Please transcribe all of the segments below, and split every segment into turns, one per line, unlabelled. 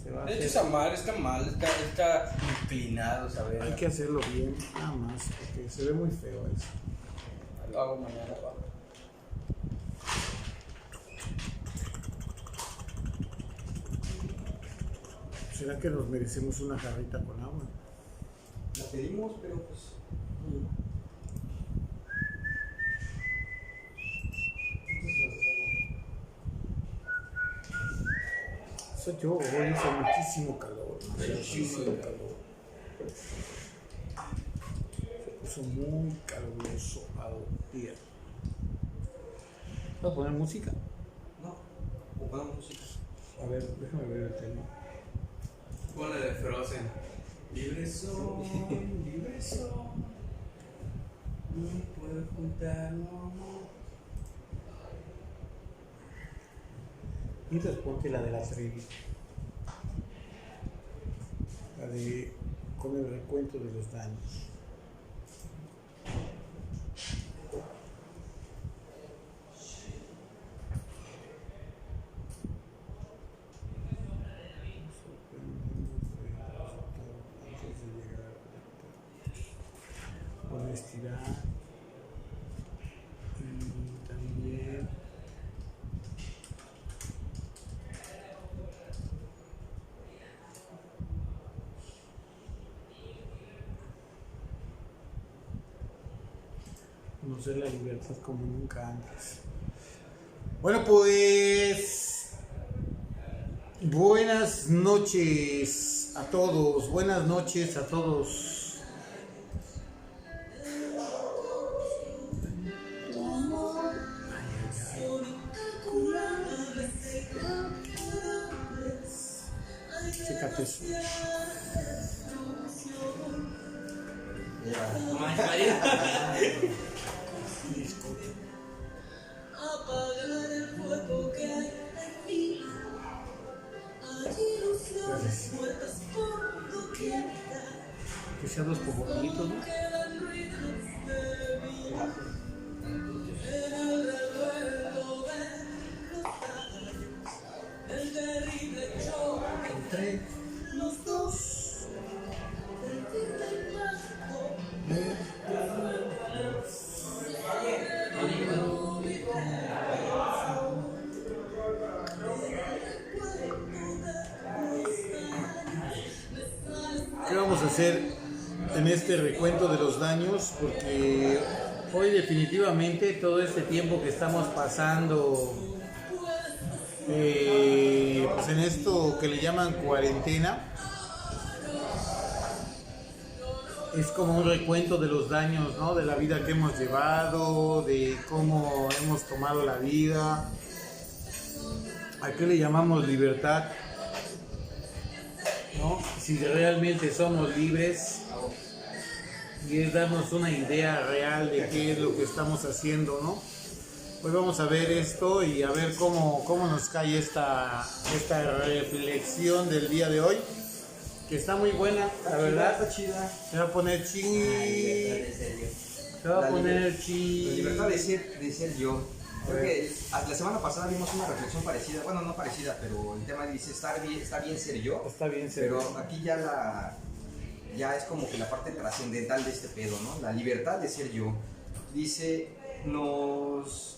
te va a
De hecho
hacer...
está mal, está inclinado, ¿sabes?
Hay que hacerlo bien, nada más, porque se ve muy feo eso.
Lo hago mañana, va.
¿Será que nos merecemos una jarrita con agua?
La pedimos, pero pues...
Soy yo, hoy hizo muchísimo calor.
Muchísimo
calor. Se puso muy caluroso al día. ¿Vas a poner música?
No, o ponemos música.
A ver, déjame ver el tema.
Ponle de Frozen. Libre soy, no puedo ocultarlo, amor.
Mientras ponte la de la Trevi. La de con el recuento de los daños. Honestidad y también conocer la libertad como nunca antes. Bueno, pues buenas noches a todos, buenas noches a todos. Chécate eso.
No manches, María.
Apagar el fuego que hay en mí. Hay ilusiones muertas por doquier.
Que sean los popotitos, ¿no?
Quedan ruinas de mí. En el revuelo de los daños, el terrible choque
Entre
los dos, el firme impacto.
¿qué vamos a hacer en este recuento de los daños? Porque hoy definitivamente todo este tiempo que estamos pasando pues en esto que le llaman cuarentena es como un recuento de los daños, ¿no? De la vida que hemos llevado, de cómo hemos tomado la vida. ¿A qué le llamamos libertad? ¿No? Si realmente somos libres, y es darnos una idea real de qué es lo que estamos haciendo, ¿no? Hoy vamos a ver esto y a ver cómo nos cae esta reflexión del día de hoy, que está muy buena, la verdad.
Está chida.
Se va a poner
La libertad de ser yo. Creo que la semana pasada vimos una reflexión parecida, bueno, no parecida, pero el tema dice está bien ser yo.
Está bien ser
pero
yo.
aquí ya es como que la parte trascendental de este pedo, ¿no? La libertad de ser yo. Dice, nos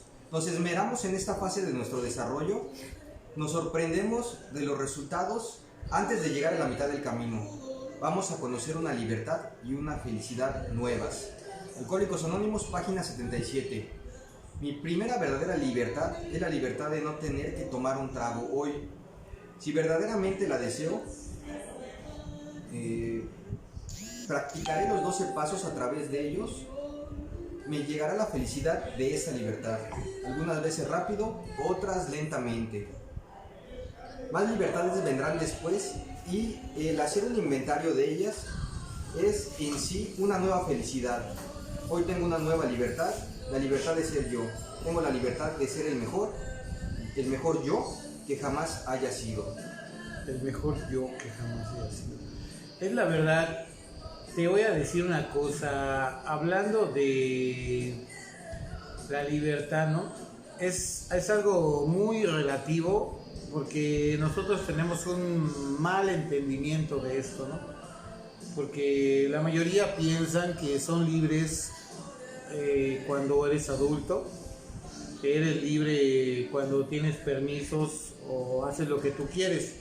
esmeramos en esta fase de nuestro desarrollo, nos sorprendemos de los resultados antes de llegar a la mitad del camino. Vamos a conocer una libertad y una felicidad nuevas. Alcohólicos Anónimos, página 77. Mi primera verdadera libertad es la libertad de no tener que tomar un trago hoy. Si verdaderamente la deseo, practicaré los 12 pasos a través de ellos. Me llegará la felicidad de esa libertad. Algunas veces rápido, otras lentamente. Más libertades vendrán después y el hacer un inventario de ellas es en sí una nueva felicidad. Hoy tengo una nueva libertad, la libertad de ser yo. Tengo la libertad de ser el mejor yo que jamás haya sido.
El mejor yo que jamás haya sido. Es la verdad. Te voy a decir una cosa, hablando de la libertad, ¿no? Es algo muy relativo porque nosotros tenemos un mal entendimiento de esto, ¿no? Porque la mayoría piensan que son libres cuando eres adulto, que eres libre cuando tienes permisos o haces lo que tú quieres.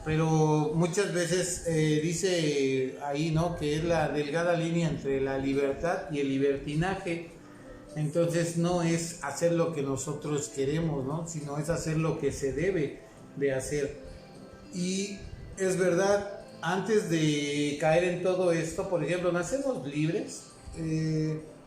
Pero muchas veces dice ahí, ¿no?, que es la delgada línea entre la libertad y el libertinaje. Entonces no es hacer lo que nosotros queremos, ¿no?, sino es hacer lo que se debe de hacer. Y es verdad, antes de caer en todo esto, por ejemplo, ¿nacemos libres?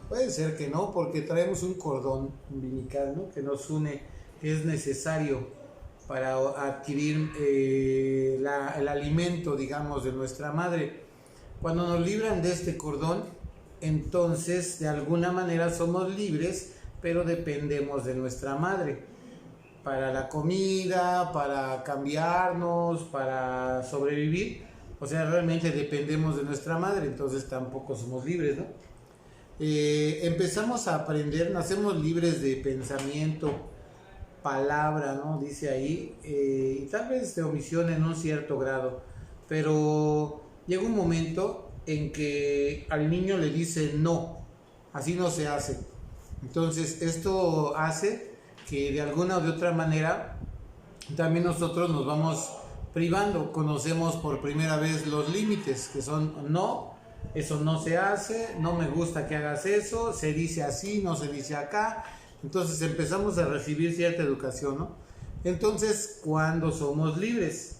Puede ser que no, porque traemos un cordón umbilical, ¿no?, que nos une, que es necesario para adquirir el alimento, digamos, de nuestra madre. Cuando nos libran de este cordón, entonces de alguna manera somos libres, pero dependemos de nuestra madre para la comida, para cambiarnos, para sobrevivir. O sea, realmente dependemos de nuestra madre, entonces tampoco somos libres, ¿no? Empezamos a aprender, nacemos libres de pensamiento, palabra, ¿no?, dice ahí, y tal vez de omisión en un cierto grado, pero llega un momento en que al niño le dice no, así no se hace. Entonces esto hace que de alguna o de otra manera también nosotros nos vamos privando, conocemos por primera vez los límites, que son no, eso no se hace, no me gusta que hagas eso, se dice así, no se dice acá. Entonces empezamos a recibir cierta educación, ¿no? Entonces, ¿cuándo somos libres?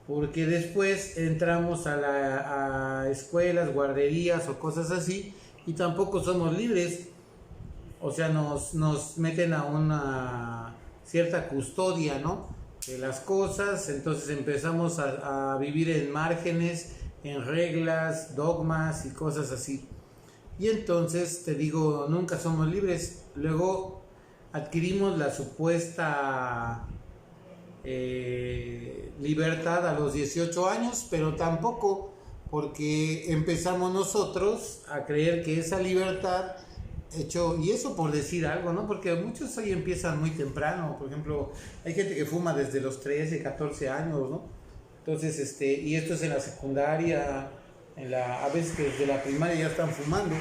Porque después entramos a escuelas, guarderías o cosas así y tampoco somos libres. O sea, nos meten a una cierta custodia, ¿no?, de las cosas. Entonces empezamos a vivir en márgenes, en reglas, dogmas y cosas así. Y entonces, te digo, nunca somos libres. Luego adquirimos la supuesta libertad a los 18 años, pero tampoco, porque empezamos nosotros a creer que esa libertad, y eso por decir algo, ¿no?, porque muchos ahí empiezan muy temprano. Por ejemplo, hay gente que fuma desde los 13, 14 años, ¿no? Entonces, y esto es en la secundaria, a veces que desde la primaria ya están fumando.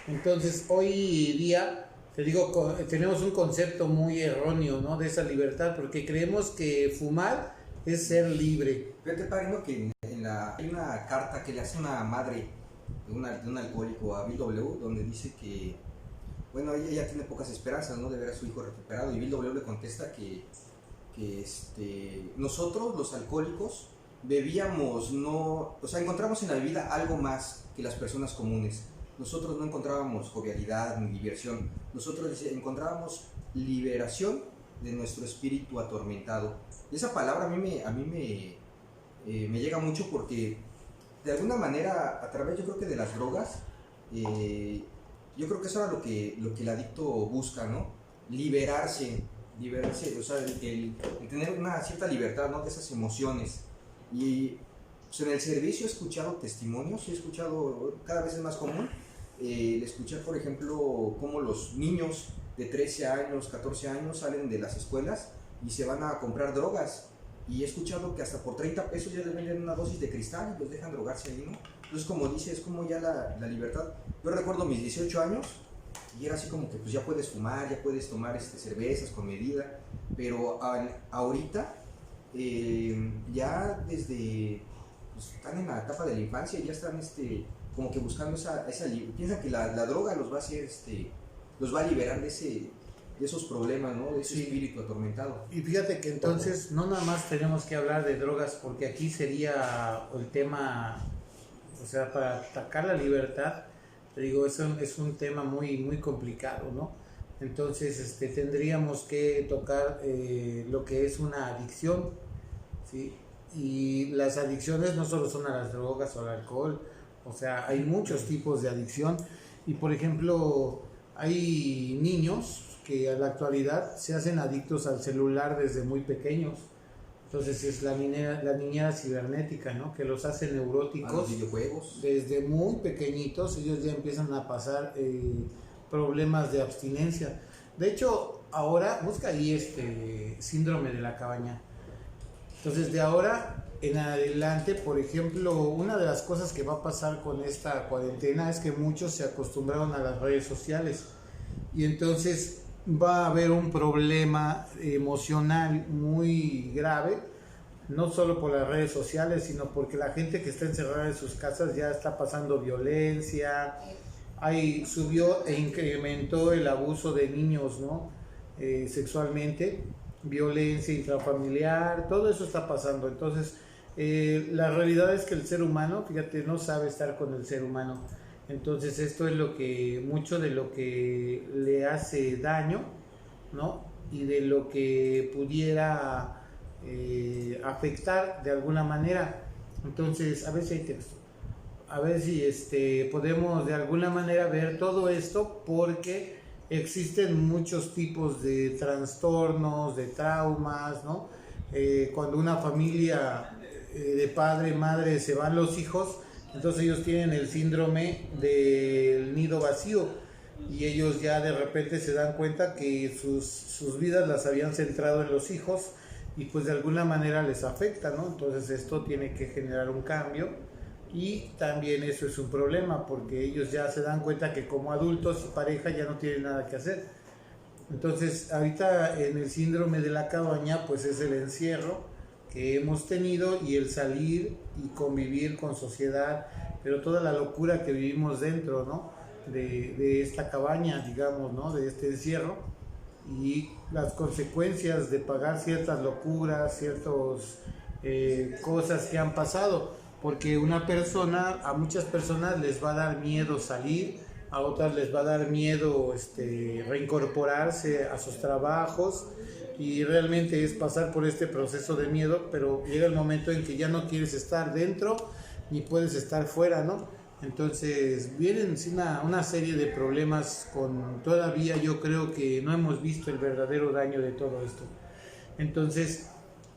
Entonces, hoy día, te digo, tenemos un concepto muy erróneo, ¿no?, de esa libertad, porque creemos que fumar es ser libre.
Fíjate, padre, ¿no?, que hay una carta que le hace una madre de un alcohólico a Bill W., donde dice que, bueno, ella tiene pocas esperanzas, ¿no?, de ver a su hijo recuperado, y Bill W. le contesta que nosotros, los alcohólicos, bebíamos, no, o sea, encontramos en la bebida algo más que las personas comunes. Nosotros no encontrábamos jovialidad ni diversión, nosotros encontrábamos liberación de nuestro espíritu atormentado. Y esa palabra a mí me llega mucho, porque de alguna manera, a través, yo creo que de las drogas, yo creo que eso era lo que el adicto busca, ¿no? Liberarse, o sea, el tener una cierta libertad, ¿no?, de esas emociones. Y pues, en el servicio he escuchado testimonios, he escuchado, cada vez es más común, escuchar, por ejemplo, cómo los niños de 13 años, 14 años salen de las escuelas y se van a comprar drogas. Y he escuchado que hasta por 30 pesos ya les venden una dosis de cristal y los dejan drogarse ahí, ¿no? Entonces, como dice, es como ya la libertad. Yo recuerdo mis 18 años y era así como que pues ya puedes fumar, ya puedes tomar cervezas con medida, pero ahorita ya desde, pues, están en la etapa de la infancia y ya están como que buscando piensan que la droga los va a hacer, los va a liberar de esos problemas, ¿no?, de ese espíritu atormentado.
Y fíjate que entonces no nada más tenemos que hablar de drogas, porque aquí sería el tema, o sea, para atacar la libertad, te digo, eso es un tema muy, muy complicado, ¿no? Entonces tendríamos que tocar lo que es una adicción, ¿sí? Y las adicciones no solo son a las drogas o al alcohol, o sea, hay muchos tipos de adicción. Y por ejemplo, hay niños que a la actualidad se hacen adictos al celular desde muy pequeños. Entonces es la niñera cibernética, ¿no?, que los hace neuróticos.
Los videojuegos.
Desde muy pequeñitos ellos ya empiezan a pasar problemas de abstinencia. De hecho, ahora busca ahí síndrome de la cabaña. Entonces de ahora en adelante, por ejemplo, una de las cosas que va a pasar con esta cuarentena es que muchos se acostumbraron a las redes sociales y entonces va a haber un problema emocional muy grave, no solo por las redes sociales, sino porque la gente que está encerrada en sus casas ya está pasando violencia, subió e incrementó el abuso de niños, ¿no? Sexualmente, violencia intrafamiliar, todo eso está pasando. Entonces, la realidad es que el ser humano, fíjate, no sabe estar con el ser humano. Entonces, esto es mucho de lo que le hace daño, ¿no? Y de lo que pudiera afectar de alguna manera. Entonces, a ver si hay texto. A ver si podemos de alguna manera ver todo esto, porque existen muchos tipos de trastornos, de traumas, ¿no? Cuando una familia de padre, madre, se van los hijos, entonces ellos tienen el síndrome del nido vacío y ellos ya de repente se dan cuenta que sus vidas las habían centrado en los hijos y pues de alguna manera les afecta, ¿no? Entonces esto tiene que generar un cambio y también eso es un problema porque ellos ya se dan cuenta que como adultos y pareja ya no tienen nada que hacer. Entonces ahorita en el síndrome de la cabaña pues es el encierro que hemos tenido y el salir y convivir con sociedad, pero toda la locura que vivimos dentro, ¿no? de esta cabaña, digamos, ¿no? De este encierro y las consecuencias de pagar ciertas locuras, ciertas cosas que han pasado, porque a muchas personas les va a dar miedo salir, a otras les va a dar miedo reincorporarse a sus trabajos y realmente es pasar por este proceso de miedo, pero llega el momento en que ya no quieres estar dentro ni puedes estar fuera, ¿no? Entonces vienen una serie de problemas todavía yo creo que no hemos visto el verdadero daño de todo esto. Entonces,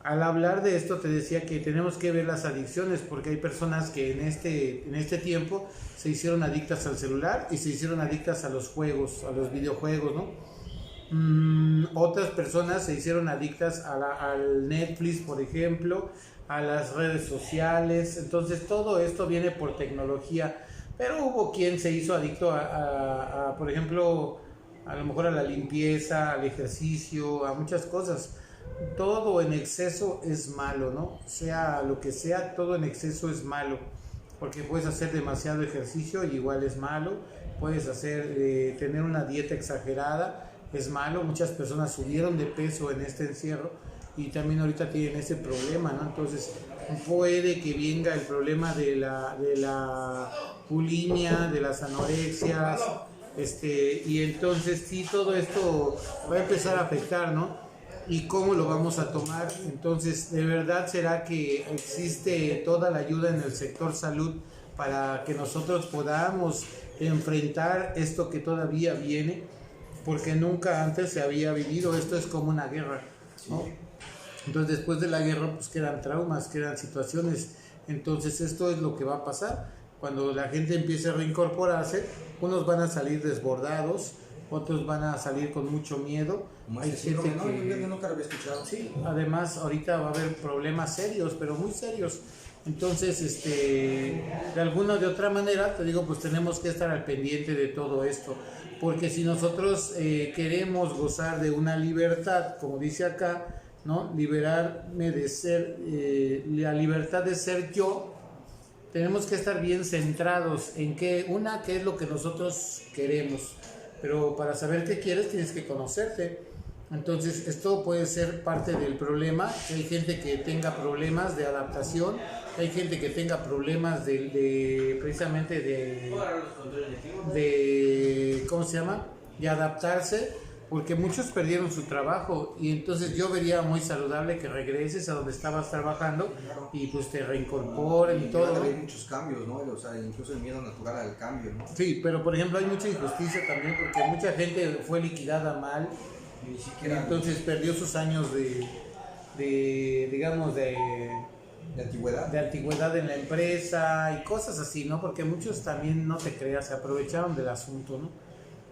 al hablar de esto te decía que tenemos que ver las adicciones, porque hay personas que en este tiempo se hicieron adictas al celular y se hicieron adictas a los juegos, a los videojuegos, ¿no? Otras personas se hicieron adictas al Netflix, por ejemplo, a las redes sociales. Entonces todo esto viene por tecnología, pero hubo quien se hizo adicto por ejemplo, a lo mejor a la limpieza, al ejercicio, a muchas cosas. Todo en exceso es malo, ¿no? Sea lo que sea, todo en exceso es malo, porque puedes hacer demasiado ejercicio y igual es malo, puedes tener una dieta exagerada, es malo. Muchas personas subieron de peso en este encierro y también ahorita tienen ese problema, ¿no? Entonces puede que venga el problema de la bulimia, de las anorexias, y entonces sí, todo esto va a empezar a afectar, ¿no? ¿Y cómo lo vamos a tomar? Entonces, ¿de verdad será que existe toda la ayuda en el sector salud para que nosotros podamos enfrentar esto que todavía viene? Porque nunca antes se había vivido, esto es como una guerra, ¿no? Entonces después de la guerra pues quedan traumas, quedan situaciones. Entonces esto es lo que va a pasar cuando la gente empiece a reincorporarse. Unos van a salir desbordados, otros van a salir con mucho miedo. Hay gente que
yo nunca lo había escuchado.
Sí, además ahorita va a haber problemas serios, pero muy serios. Entonces, de alguna o de otra manera, te digo, pues tenemos que estar al pendiente de todo esto, porque si nosotros queremos gozar de una libertad, como dice acá, ¿no? Liberarme de ser, la libertad de ser yo, tenemos que estar bien centrados en qué es lo que nosotros queremos, pero para saber qué quieres tienes que conocerte. Entonces esto puede ser parte del problema, que hay gente que tenga problemas de adaptación, hay gente que tenga problemas precisamente de ¿cómo se llama? De adaptarse, porque muchos perdieron su trabajo y entonces yo vería muy saludable que regreses a donde estabas trabajando y pues te reincorporen y todo.
Hay muchos cambios, ¿no? O sea, incluso el miedo natural al cambio, ¿no?
Sí, pero por ejemplo hay mucha injusticia también porque mucha gente fue liquidada mal.
Ni siquiera,
entonces perdió sus años digamos de antigüedad en la empresa y cosas así, ¿no? Porque muchos también, no te creas, se aprovecharon del asunto, ¿no?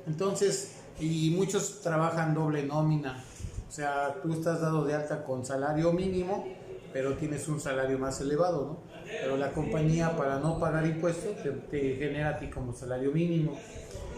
Entonces, y muchos trabajan doble nómina, o sea, tú estás dado de alta con salario mínimo pero tienes un salario más elevado, ¿no? Pero la compañía, para no pagar impuestos, te genera a ti como salario mínimo.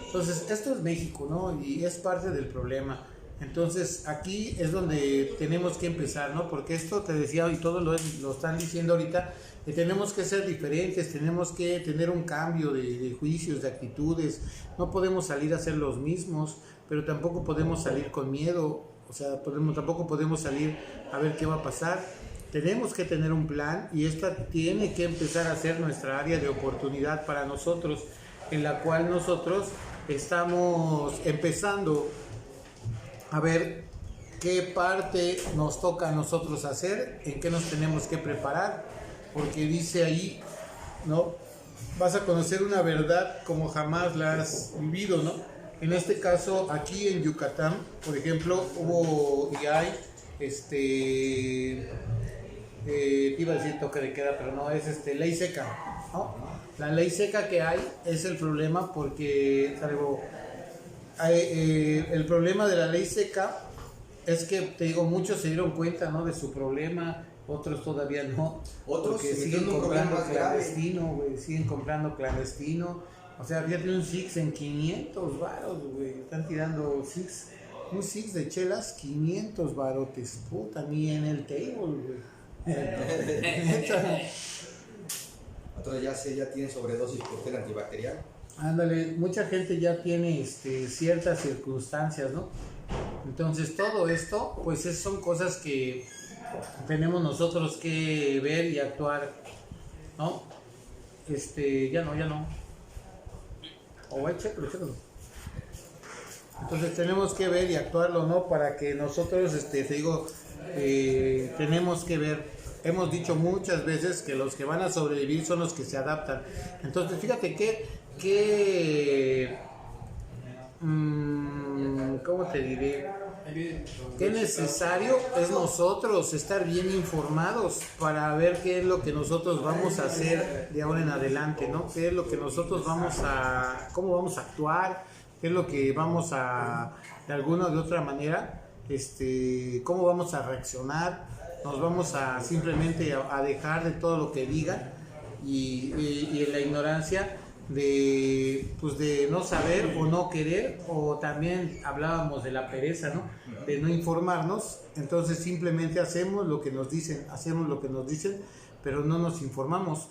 Entonces, esto es México, ¿no? Y es parte del problema. Entonces, aquí es donde tenemos que empezar, ¿no? Porque esto te decía, y todos lo están diciendo ahorita, que tenemos que ser diferentes, tenemos que tener un cambio de juicios, de actitudes. No podemos salir a ser los mismos, pero tampoco podemos salir con miedo. O sea, tampoco podemos salir a ver qué va a pasar. Tenemos que tener un plan, y esta tiene que empezar a ser nuestra área de oportunidad para nosotros, en la cual nosotros estamos empezando a ver qué parte nos toca a nosotros hacer, en qué nos tenemos que preparar, porque dice ahí, ¿no? Vas a conocer una verdad como jamás la has vivido, ¿no? En este caso, aquí en Yucatán, por ejemplo, hubo y hay, te iba a decir toque de queda, pero no, es ley seca, ¿no? La ley seca que hay es el problema, porque el problema de la ley seca es que, te digo, muchos se dieron cuenta, ¿no?, de su problema, otros todavía no.
Otros
porque siguen comprando clandestino, güey, siguen comprando clandestino. O sea, fíjate, un Six en 500 varos, güey, están tirando un Six de chelas, 500 barotes, puta, ni en el table, güey.
Otros ya tienen sobredosis por gel antibacterial.
Ándale, mucha gente ya tiene ciertas circunstancias, ¿no? Entonces todo esto, pues son cosas que tenemos nosotros que ver y actuar, ¿no? Ya no. O chécalo. Entonces tenemos que ver y actuarlo, ¿no? Para que nosotros, te digo, tenemos que ver. Hemos dicho muchas veces que los que van a sobrevivir son los que se adaptan. Entonces, fíjate ¿cómo te diré? Qué necesario es nosotros estar bien informados para ver qué es lo que nosotros vamos a hacer de ahora en adelante, ¿no? Qué es lo que nosotros cómo vamos a actuar, qué es lo que vamos a, de alguna o de otra manera, cómo vamos a reaccionar. Nos vamos a simplemente a dejar de todo lo que digan y en la ignorancia de no saber o no querer, o también hablábamos de la pereza, ¿no? De no informarnos. Entonces simplemente hacemos lo que nos dicen, pero no nos informamos.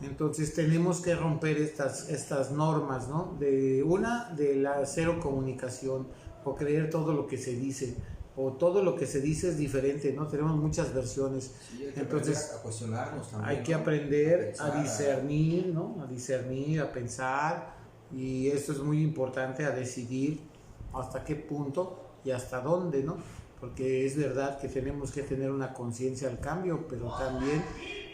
Entonces tenemos que romper estas normas, ¿no? De la cero comunicación, o creer todo lo que se dice, o todo lo que se dice es diferente, ¿no? Tenemos muchas versiones.
Sí, hay que
entonces
a cuestionarnos también,
hay que aprender a discernir, ¿no? A discernir, a pensar, y esto es muy importante, a decidir hasta qué punto y hasta dónde, ¿no? Porque es verdad que tenemos que tener una conciencia al cambio, pero también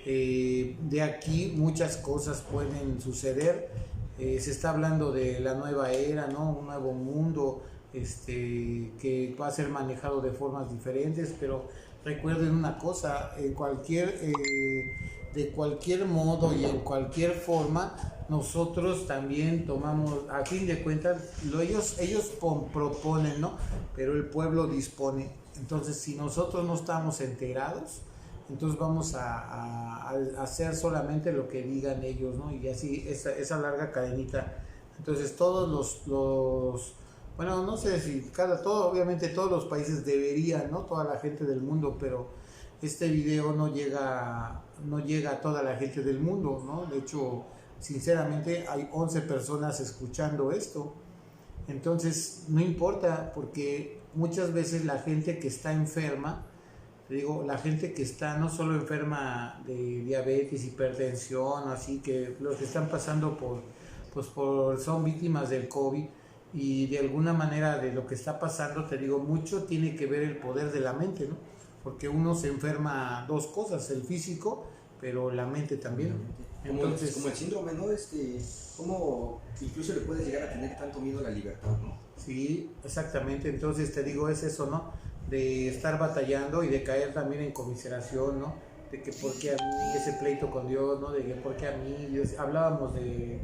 de aquí muchas cosas pueden suceder. Se está hablando de la nueva era, ¿no? Un nuevo mundo, que va a ser manejado de formas diferentes, pero recuerden una cosa, de cualquier modo y en cualquier forma, nosotros también tomamos, a fin de cuentas, ellos proponen, ¿no? Pero el pueblo dispone. Entonces, si nosotros no estamos enterados, entonces vamos a hacer solamente lo que digan ellos, ¿no? Y así, esa larga cadenita. Entonces, todos bueno, no sé si obviamente todos los países deberían, ¿no? Toda la gente del mundo, pero este video no llega a toda la gente del mundo, ¿no? De hecho, sinceramente, hay 11 personas escuchando esto. Entonces, no importa, porque muchas veces la gente que está enferma, te digo, la gente que está no solo enferma de diabetes, hipertensión, así que los que están pasando son víctimas del COVID, y de alguna manera de lo que está pasando, te digo, mucho tiene que ver el poder de la mente, ¿no? Porque uno se enferma dos cosas, el físico, pero la mente también. Entonces,
como el síndrome, ¿no? Cómo incluso le puedes llegar a tener tanto miedo a la libertad, ¿no?
Sí, exactamente. Entonces te digo, es eso, ¿no? De estar batallando y de caer también en conmiseración, ¿no? De que por qué a mí, ese pleito con Dios, ¿no? De que por qué a mí, Dios. Hablábamos de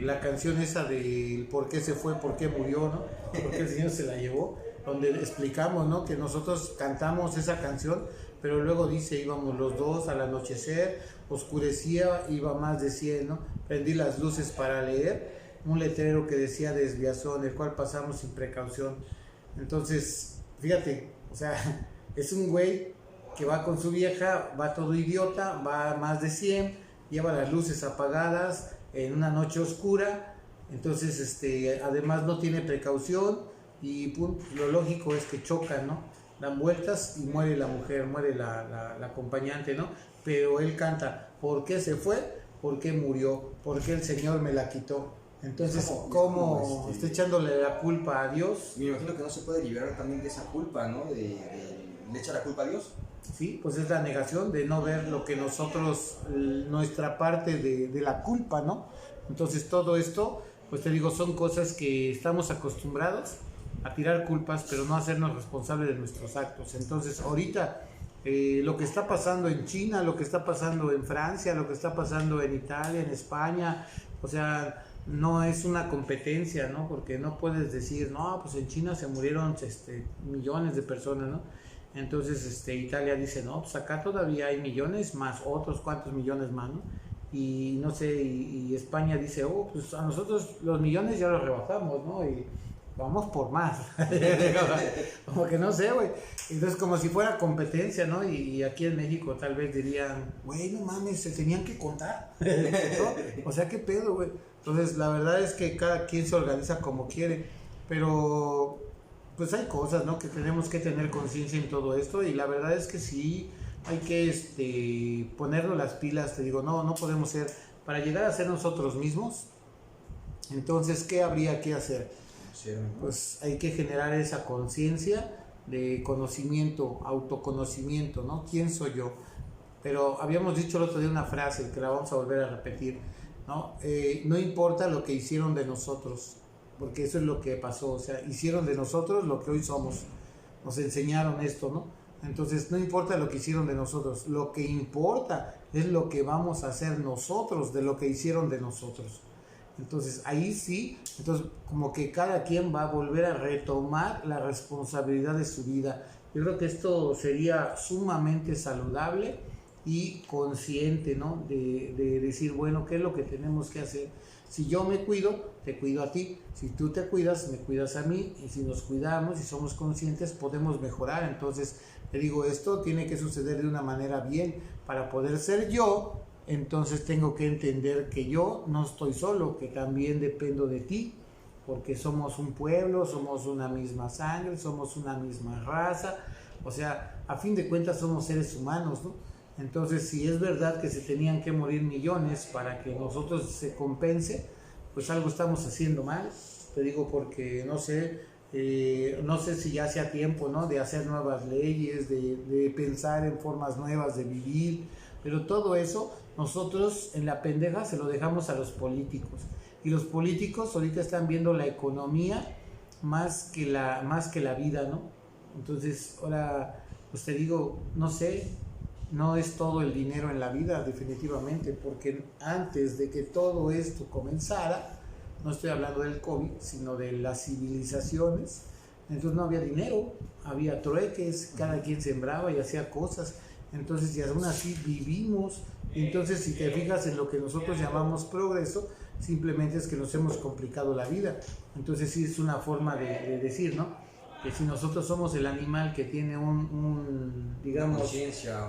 la canción esa de por qué se fue, por qué murió, ¿no? Por qué el Señor se la llevó, donde explicamos, ¿no? Que nosotros cantamos esa canción pero luego dice, íbamos los dos al anochecer, oscurecía, iba más de 100, ¿no? Prendí las luces para leer, un letrero que decía desviación, el cual pasamos sin precaución. Entonces, fíjate, o sea, es un güey que va con su vieja, va todo idiota, va más de 100, lleva las luces apagadas en una noche oscura, entonces además no tiene precaución y pum, lo lógico es que chocan, ¿no? Dan vueltas y muere la mujer, muere la acompañante, ¿no? Pero él canta, ¿por qué se fue? ¿Por qué murió? ¿Por qué el Señor me la quitó? Entonces, ¿cómo está echándole la culpa a Dios?
Me imagino que no se puede liberar también de esa culpa, ¿no? ¿Le echa la culpa a Dios?
Sí, pues es la negación de no ver lo que nosotros, nuestra parte de la culpa, ¿no? Entonces todo esto, pues te digo, son cosas que estamos acostumbrados a tirar culpas, pero no a hacernos responsables de nuestros actos. Entonces ahorita lo que está pasando en China, lo que está pasando en Francia, lo que está pasando en Italia, en España, o sea, no es una competencia, ¿no? Porque no puedes decir, no, pues en China se murieron millones de personas, ¿no? Entonces Italia dice, no, pues acá todavía hay millones más otros cuantos millones más, ¿no? Y no sé, y España dice, oh, pues a nosotros los millones ya los rebajamos, ¿no? Y vamos por más. Como que no sé, güey. Entonces como si fuera competencia, ¿no? Y aquí en México tal vez dirían, güey, no mames, se tenían que contar, ¿no? O sea, ¿qué pedo, güey? Entonces la verdad es que cada quien se organiza como quiere, pero pues hay cosas, ¿no? Que tenemos que tener conciencia en todo esto, y la verdad es que sí hay que ponernos las pilas. Te digo, no podemos ser, para llegar a ser nosotros mismos, entonces ¿qué habría que hacer? Pues hay que generar esa conciencia de conocimiento, autoconocimiento, ¿no? ¿Quién soy yo? Pero habíamos dicho el otro día una frase que la vamos a volver a repetir, ¿no? No importa lo que hicieron de nosotros, porque eso es lo que pasó, o sea, hicieron de nosotros lo que hoy somos, nos enseñaron esto, ¿no? Entonces no importa lo que hicieron de nosotros, lo que importa es lo que vamos a hacer nosotros de lo que hicieron de nosotros. Entonces ahí sí, entonces como que cada quien va a volver a retomar la responsabilidad de su vida. Yo creo que esto sería sumamente saludable y consciente, ¿no? De decir, bueno, ¿qué es lo que tenemos que hacer? Si yo me cuido, te cuido a ti. Si tú te cuidas, me cuidas a mí. Y si nos cuidamos y somos conscientes, podemos mejorar. Entonces, te digo, esto tiene que suceder de una manera bien. Para poder ser yo, entonces tengo que entender que yo no estoy solo, que también dependo de ti, porque somos un pueblo, somos una misma sangre, somos una misma raza. O sea, a fin de cuentas somos seres humanos, ¿no? Entonces, si es verdad que se tenían que morir millones para que nosotros se compense, pues algo estamos haciendo mal. Te digo porque no sé si ya sea tiempo, ¿no? De hacer nuevas leyes, de pensar en formas nuevas de vivir, pero todo eso nosotros en la pendeja se lo dejamos a los políticos. Y los políticos ahorita están viendo la economía más que la vida, ¿no? Entonces, ahora, pues te digo, no sé, no es todo el dinero en la vida, definitivamente, porque antes de que todo esto comenzara, no estoy hablando del COVID, sino de las civilizaciones, entonces no había dinero, había trueques, cada quien sembraba y hacía cosas, entonces y aún así vivimos. Entonces si te fijas en lo que nosotros llamamos progreso, simplemente es que nos hemos complicado la vida. Entonces sí es una forma de decir, ¿no? Que si nosotros somos el animal que tiene digamos,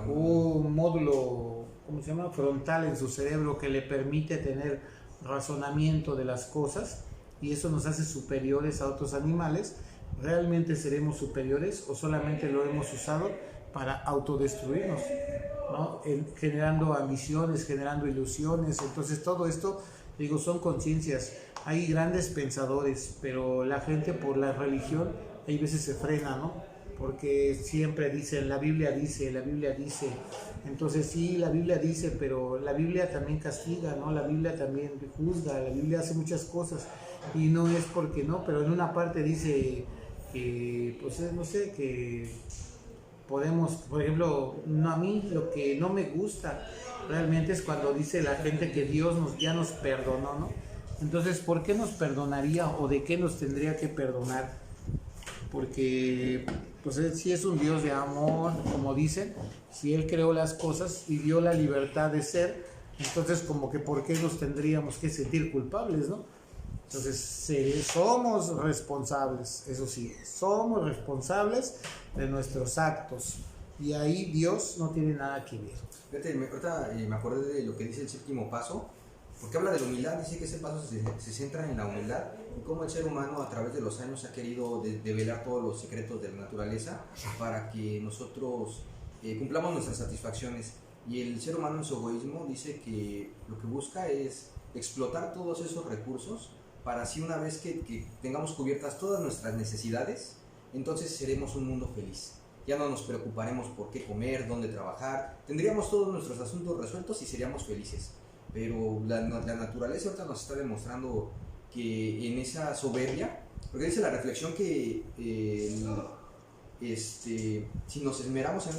un módulo, ¿cómo se llama? Frontal en su cerebro que le permite tener razonamiento de las cosas, y eso nos hace superiores a otros animales, ¿realmente seremos superiores o solamente lo hemos usado para autodestruirnos, ¿no? Generando ambiciones, generando ilusiones? Entonces todo esto, digo, son conciencias. Hay grandes pensadores, pero la gente por la religión hay veces se frena, ¿no? Porque siempre dicen, la Biblia dice. Entonces sí, la Biblia dice, pero la Biblia también castiga, ¿no? La Biblia también juzga, la Biblia hace muchas cosas, y no es porque no, pero en una parte dice que, pues no sé, que podemos, por ejemplo, a mí lo que no me gusta realmente es cuando dice la gente que Dios ya nos perdonó, ¿no? Entonces, ¿por qué nos perdonaría o de qué nos tendría que perdonar? porque pues él sí es un Dios de amor, como dicen. Si Él creó las cosas y dio la libertad de ser, entonces como que ¿por qué nos tendríamos que sentir culpables, no? Entonces somos responsables, eso sí, somos responsables de nuestros actos, y ahí Dios no tiene nada que ver.
Fíjate, ahorita me acordé de lo que dice el séptimo paso, porque habla de la humildad. Dice que ese paso se centra en la humildad y cómo el ser humano a través de los años ha querido develar todos los secretos de la naturaleza para que nosotros cumplamos nuestras satisfacciones. Y el ser humano en su egoísmo dice que lo que busca es explotar todos esos recursos para así, una vez que tengamos cubiertas todas nuestras necesidades, entonces seremos un mundo feliz. Ya no nos preocuparemos por qué comer, dónde trabajar, tendríamos todos nuestros asuntos resueltos y seríamos felices. Pero la naturaleza ahorita nos está demostrando que en esa soberbia, porque dice la reflexión que si nos esmeramos en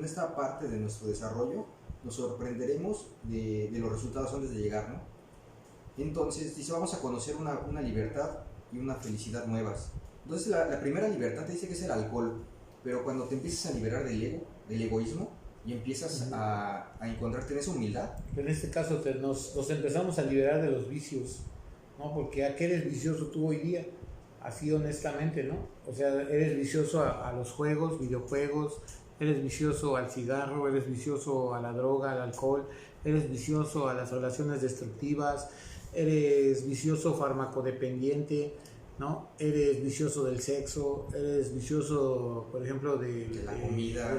esta parte de nuestro desarrollo, nos sorprenderemos de los resultados antes de llegar, ¿no? Entonces dice, vamos a conocer una libertad y una felicidad nuevas. Entonces la primera libertad te dice que es el alcohol, pero cuando te empiezas a liberar del ego, del egoísmo, y empiezas a encontrarte en esa humildad.
En este caso nos empezamos a liberar de los vicios, ¿no? Porque ¿a qué eres vicioso tú hoy día? Así honestamente, ¿no? O sea, eres vicioso a los juegos, videojuegos, eres vicioso al cigarro, eres vicioso a la droga, al alcohol, eres vicioso a las relaciones destructivas, eres vicioso farmacodependiente, ¿no? Eres vicioso del sexo, eres vicioso, por ejemplo, de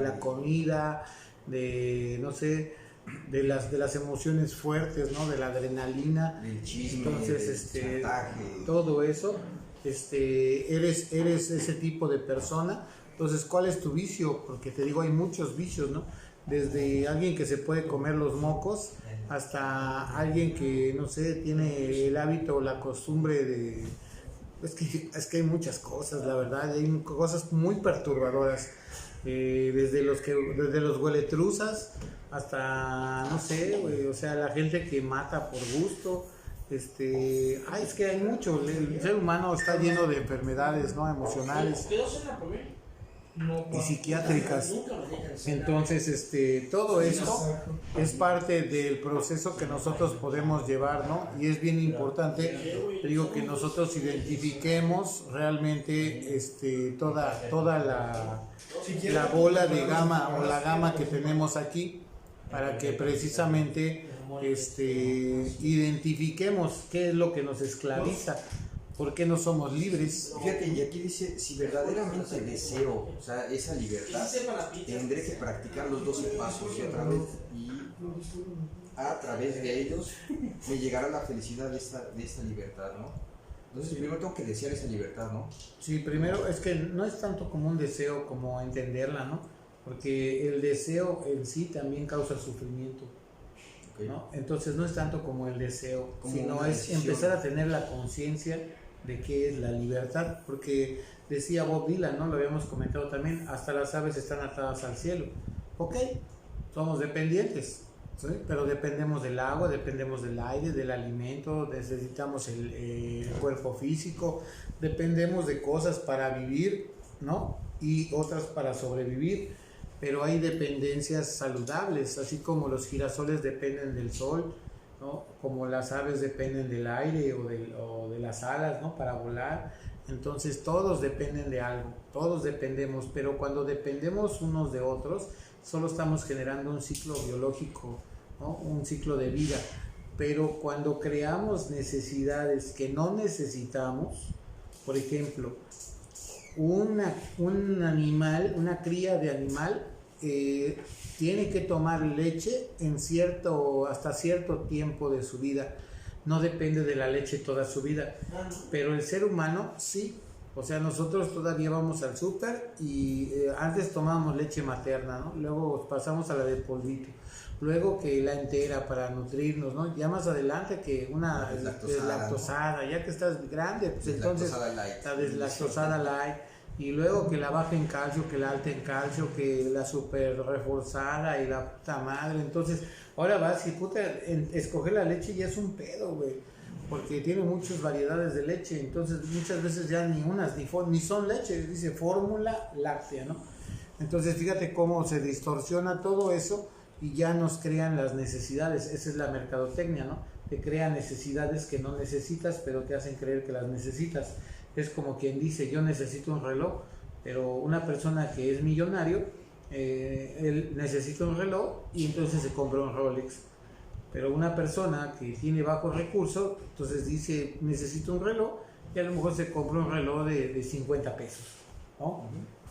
la comida, de, no sé, de las emociones fuertes, ¿no? De la adrenalina,
del chisme,
entonces,
del chantaje,
todo eso, eres ese tipo de persona. Entonces, ¿cuál es tu vicio? Porque te digo, hay muchos vicios, ¿no? Desde alguien que se puede comer los mocos hasta alguien que, no sé, tiene el hábito o la costumbre de... Es que hay muchas cosas, la verdad, hay cosas muy perturbadoras, desde los hueletruzas hasta, no sé, o sea, la gente que mata por gusto, es que hay mucho, el ser humano está lleno de enfermedades, ¿no? Emocionales y psiquiátricas. Entonces, todo esto es parte del proceso que nosotros podemos llevar, ¿no? Y es bien importante, te digo, que nosotros identifiquemos realmente toda la bola de gama o la gama que tenemos aquí, para que precisamente identifiquemos qué es lo que nos esclaviza. ¿Por qué no somos libres?
Fíjate, y aquí dice, si verdaderamente deseo, o sea, esa libertad, tendré que practicar los 12 pasos y a través de ellos me llegará la felicidad de esta libertad, ¿no? Entonces primero tengo que desear esa libertad, ¿no?
Sí, primero es que no es tanto como un deseo como entenderla, ¿no? Porque el deseo en sí también causa sufrimiento, ¿no? Entonces no es tanto como el deseo, sino es empezar a tener la conciencia de qué es la libertad, porque decía Bob Dylan, ¿no? Lo habíamos comentado también, hasta las aves están atadas al cielo. Ok, somos dependientes, ¿sí? Pero dependemos del agua, dependemos del aire, del alimento, necesitamos el cuerpo físico, dependemos de cosas para vivir, ¿no? Y otras para sobrevivir, pero hay dependencias saludables, así como los girasoles dependen del sol, ¿no? Como las aves dependen del aire o de las alas, ¿no? Para volar. Entonces todos dependen de algo, todos dependemos, pero cuando dependemos unos de otros, solo estamos generando un ciclo biológico, ¿no? Un ciclo de vida. Pero cuando creamos necesidades que no necesitamos, por ejemplo, un animal, una cría de animal, tiene que tomar leche hasta cierto tiempo de su vida. No depende de la leche toda su vida, pero el ser humano sí. O sea, nosotros todavía vamos al súper y antes tomábamos leche materna, ¿no? Luego pasamos a la de polvito, luego que la entera para nutrirnos, ¿no? Ya más adelante que una deslactosada, ¿no? Ya que estás grande, pues entonces la deslactosada light. Y luego que la baja en calcio, que la alta en calcio, que la super reforzada y la puta madre. Entonces, ahora vas y puta, escoger la leche ya es un pedo, güey. porque tiene muchas variedades de leche, entonces muchas veces ya ni son leche, dice fórmula láctea, ¿no? Entonces fíjate cómo se distorsiona todo eso y ya nos crean las necesidades. Esa es la mercadotecnia, ¿no? Te crea necesidades que no necesitas, pero te hacen creer que las necesitas. Es como quien dice, yo necesito un reloj, pero una persona que es millonario, él necesita un reloj y entonces se compra un Rolex. Pero una persona que tiene bajos recursos, entonces dice, necesito un reloj, y a lo mejor se compra un reloj de 50 pesos, ¿no?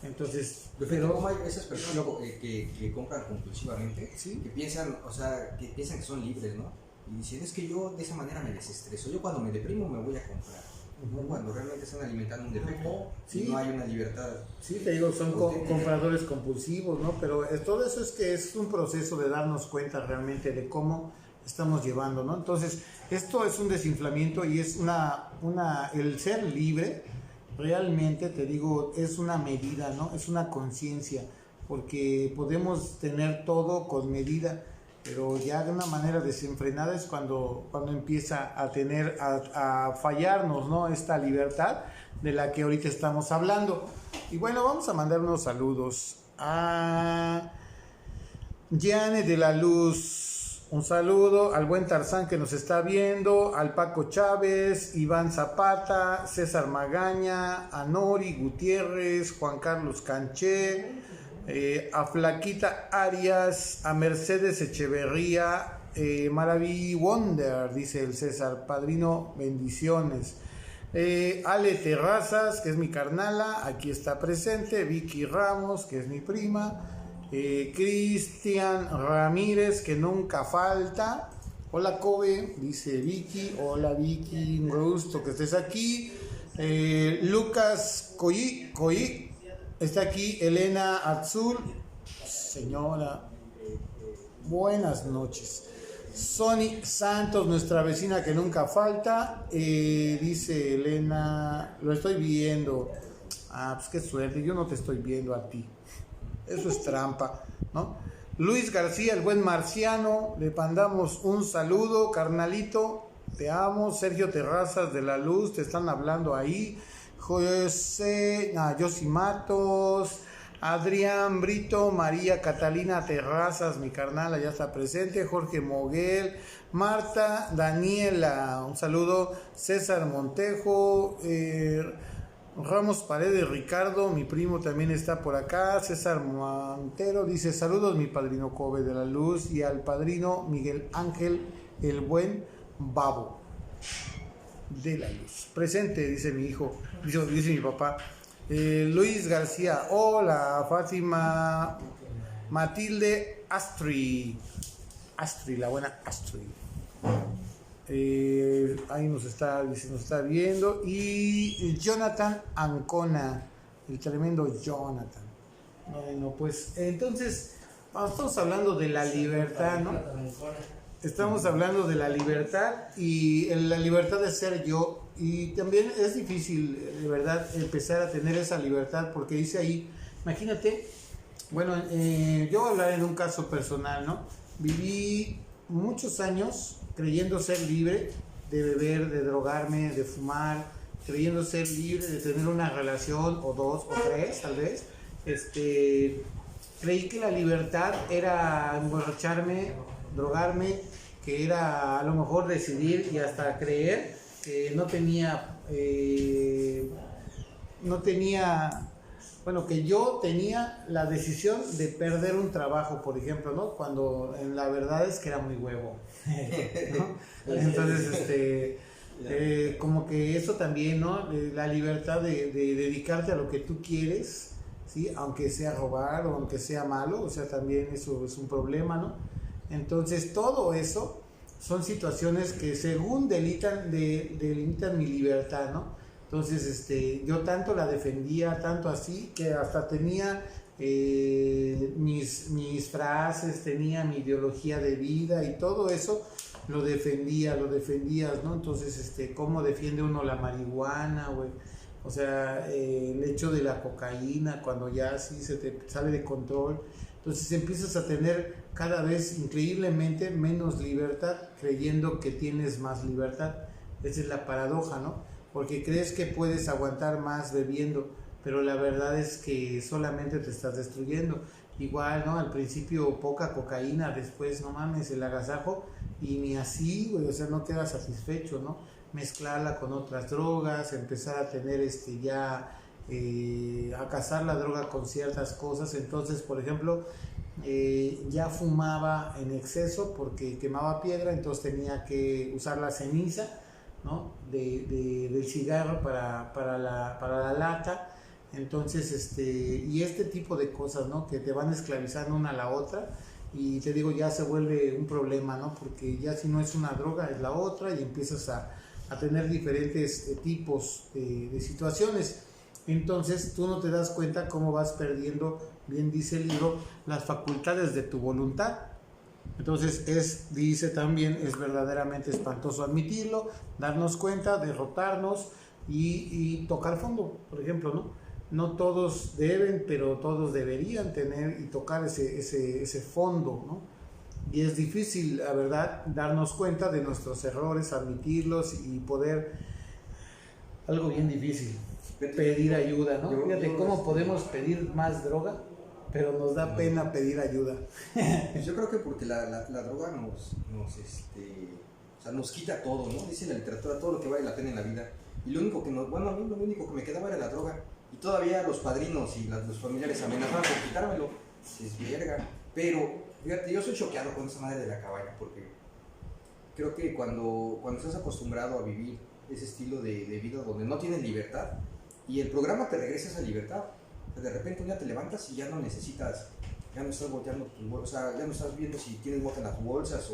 Entonces,
pero como hay esas personas que compran compulsivamente,
¿sí?
que piensan, o sea, que piensan que son libres, ¿no? Y dicen, es que yo de esa manera me desestreso, yo cuando me deprimo me voy a comprar, ¿no? Cuando realmente están alimentando un defecto,
sí.
No hay una libertad.
Sí, te digo, son compradores compulsivos, ¿no? Pero todo eso es que es un proceso de darnos cuenta realmente de cómo estamos llevando, ¿no? Entonces, esto es un desinflamiento y es el ser libre, realmente te digo, es una medida, ¿no? Es una conciencia, porque podemos tener todo con medida, pero ya de una manera desenfrenada es cuando empieza a fallarnos, ¿no? Esta libertad de la que ahorita estamos hablando. Y bueno, vamos a mandar unos saludos a Gianne de la Luz. Un saludo al buen Tarzán que nos está viendo, al Paco Chávez, Iván Zapata, César Magaña, a Nori Gutiérrez, Juan Carlos Canché, a Flaquita Arias, a Mercedes Echeverría, Maraví Wonder, dice el César, padrino, bendiciones. Ale Terrazas, que es mi carnala, aquí está presente, Vicky Ramos, que es mi prima. Cristian Ramírez, que nunca falta. Hola Kobe, dice Vicky. Hola Vicky, un gusto que estés aquí. Lucas Coyi está aquí. Elena Azul, señora, buenas noches. Sony Santos, nuestra vecina que nunca falta. Dice Elena, lo estoy viendo. Pues qué suerte, yo no te estoy viendo a ti. Eso es trampa, ¿no? Luis García, el buen marciano, le mandamos un saludo, carnalito, te amo. Sergio Terrazas de la Luz, te están hablando ahí. Josi Matos, Adrián Brito, María Catalina Terrazas, mi carnala ya está presente. Jorge Moguel, Marta Daniela, un saludo. César Montejo, Ramos Paredes Ricardo, mi primo también está por acá. César Montero dice saludos mi padrino Kobe de la Luz y al padrino Miguel Ángel el buen Babo de la Luz. Presente, dice mi hijo, dice mi papá. Luis García, hola. Fátima Matilde Astri, la buena Astri. Ahí nos está viendo. Y Jonathan Ancona, el tremendo Jonathan. Bueno, pues entonces estamos hablando de la libertad, ¿no? Estamos hablando de la libertad y la libertad de ser yo. Y también es difícil, de verdad, empezar a tener esa libertad, porque dice ahí, imagínate, bueno, yo voy a hablar en un caso personal, ¿no? Viví muchos años creyendo ser libre de beber, de drogarme, de fumar, creyendo ser libre de tener una relación o dos o tres tal vez. Creí que la libertad era emborracharme, drogarme, que era a lo mejor decidir y hasta creer que que yo tenía la decisión de perder un trabajo, por ejemplo, ¿no? Cuando en la verdad es que era muy huevo, ¿no? Entonces, como que eso también, ¿no? La libertad de dedicarte a lo que tú quieres, ¿sí? Aunque sea robar o aunque sea malo, o sea, también eso es un problema, ¿no? Entonces, todo eso son situaciones que según delimitan mi libertad, ¿no? Entonces, yo tanto la defendía, tanto así, que hasta tenía mis frases, tenía mi ideología de vida y todo eso lo defendías, ¿no? Entonces, ¿cómo defiende uno la marihuana, güey? O sea, el hecho de la cocaína, cuando ya así se te sale de control. Entonces empiezas a tener cada vez increíblemente menos libertad, creyendo que tienes más libertad. Esa es la paradoja, ¿no? Porque crees que puedes aguantar más bebiendo, pero la verdad es que solamente te estás destruyendo. Igual, ¿no? Al principio poca cocaína, después, no mames, el agasajo, y ni así, güey, o sea, no quedas satisfecho, ¿no? Mezclarla con otras drogas, empezar a tener a casar la droga con ciertas cosas. Entonces, por ejemplo, ya fumaba en exceso porque quemaba piedra, entonces tenía que usar la ceniza, ¿no? Del cigarro para la lata. Entonces, y este tipo de cosas, ¿no? Que te van esclavizando una a la otra, y te digo, ya se vuelve un problema, ¿no? Porque ya si no es una droga, es la otra, y empiezas a tener diferentes tipos de situaciones. Entonces tú no te das cuenta cómo vas perdiendo, bien dice el libro, las facultades de tu voluntad. Entonces dice también, es verdaderamente espantoso admitirlo, darnos cuenta, derrotarnos y tocar fondo, por ejemplo, ¿no? No todos deben, pero todos deberían tener y tocar ese fondo, ¿no? Y es difícil, la verdad, darnos cuenta de nuestros errores, admitirlos y poder, algo bien difícil, pedir ayuda, ¿no? Fíjate cómo podemos pedir más droga, pero nos da pena pedir ayuda.
Yo creo que porque la droga o sea, nos quita todo, ¿no? Dice la literatura, todo lo que vale la pena en la vida. Y lo único que a mí lo único que me quedaba era la droga. Y todavía los padrinos y los familiares amenazaban con quitármelo. Es verga. Pero, fíjate, yo soy choqueado con esa madre de la cabaña, porque creo que cuando estás acostumbrado a vivir ese estilo de vida donde no tienes libertad, y el programa te regresa esa libertad, de repente un día te levantas y ya no necesitas, ya no estás volteando tus bolsas, o sea, ya no estás viendo si tienes boca en las bolsas,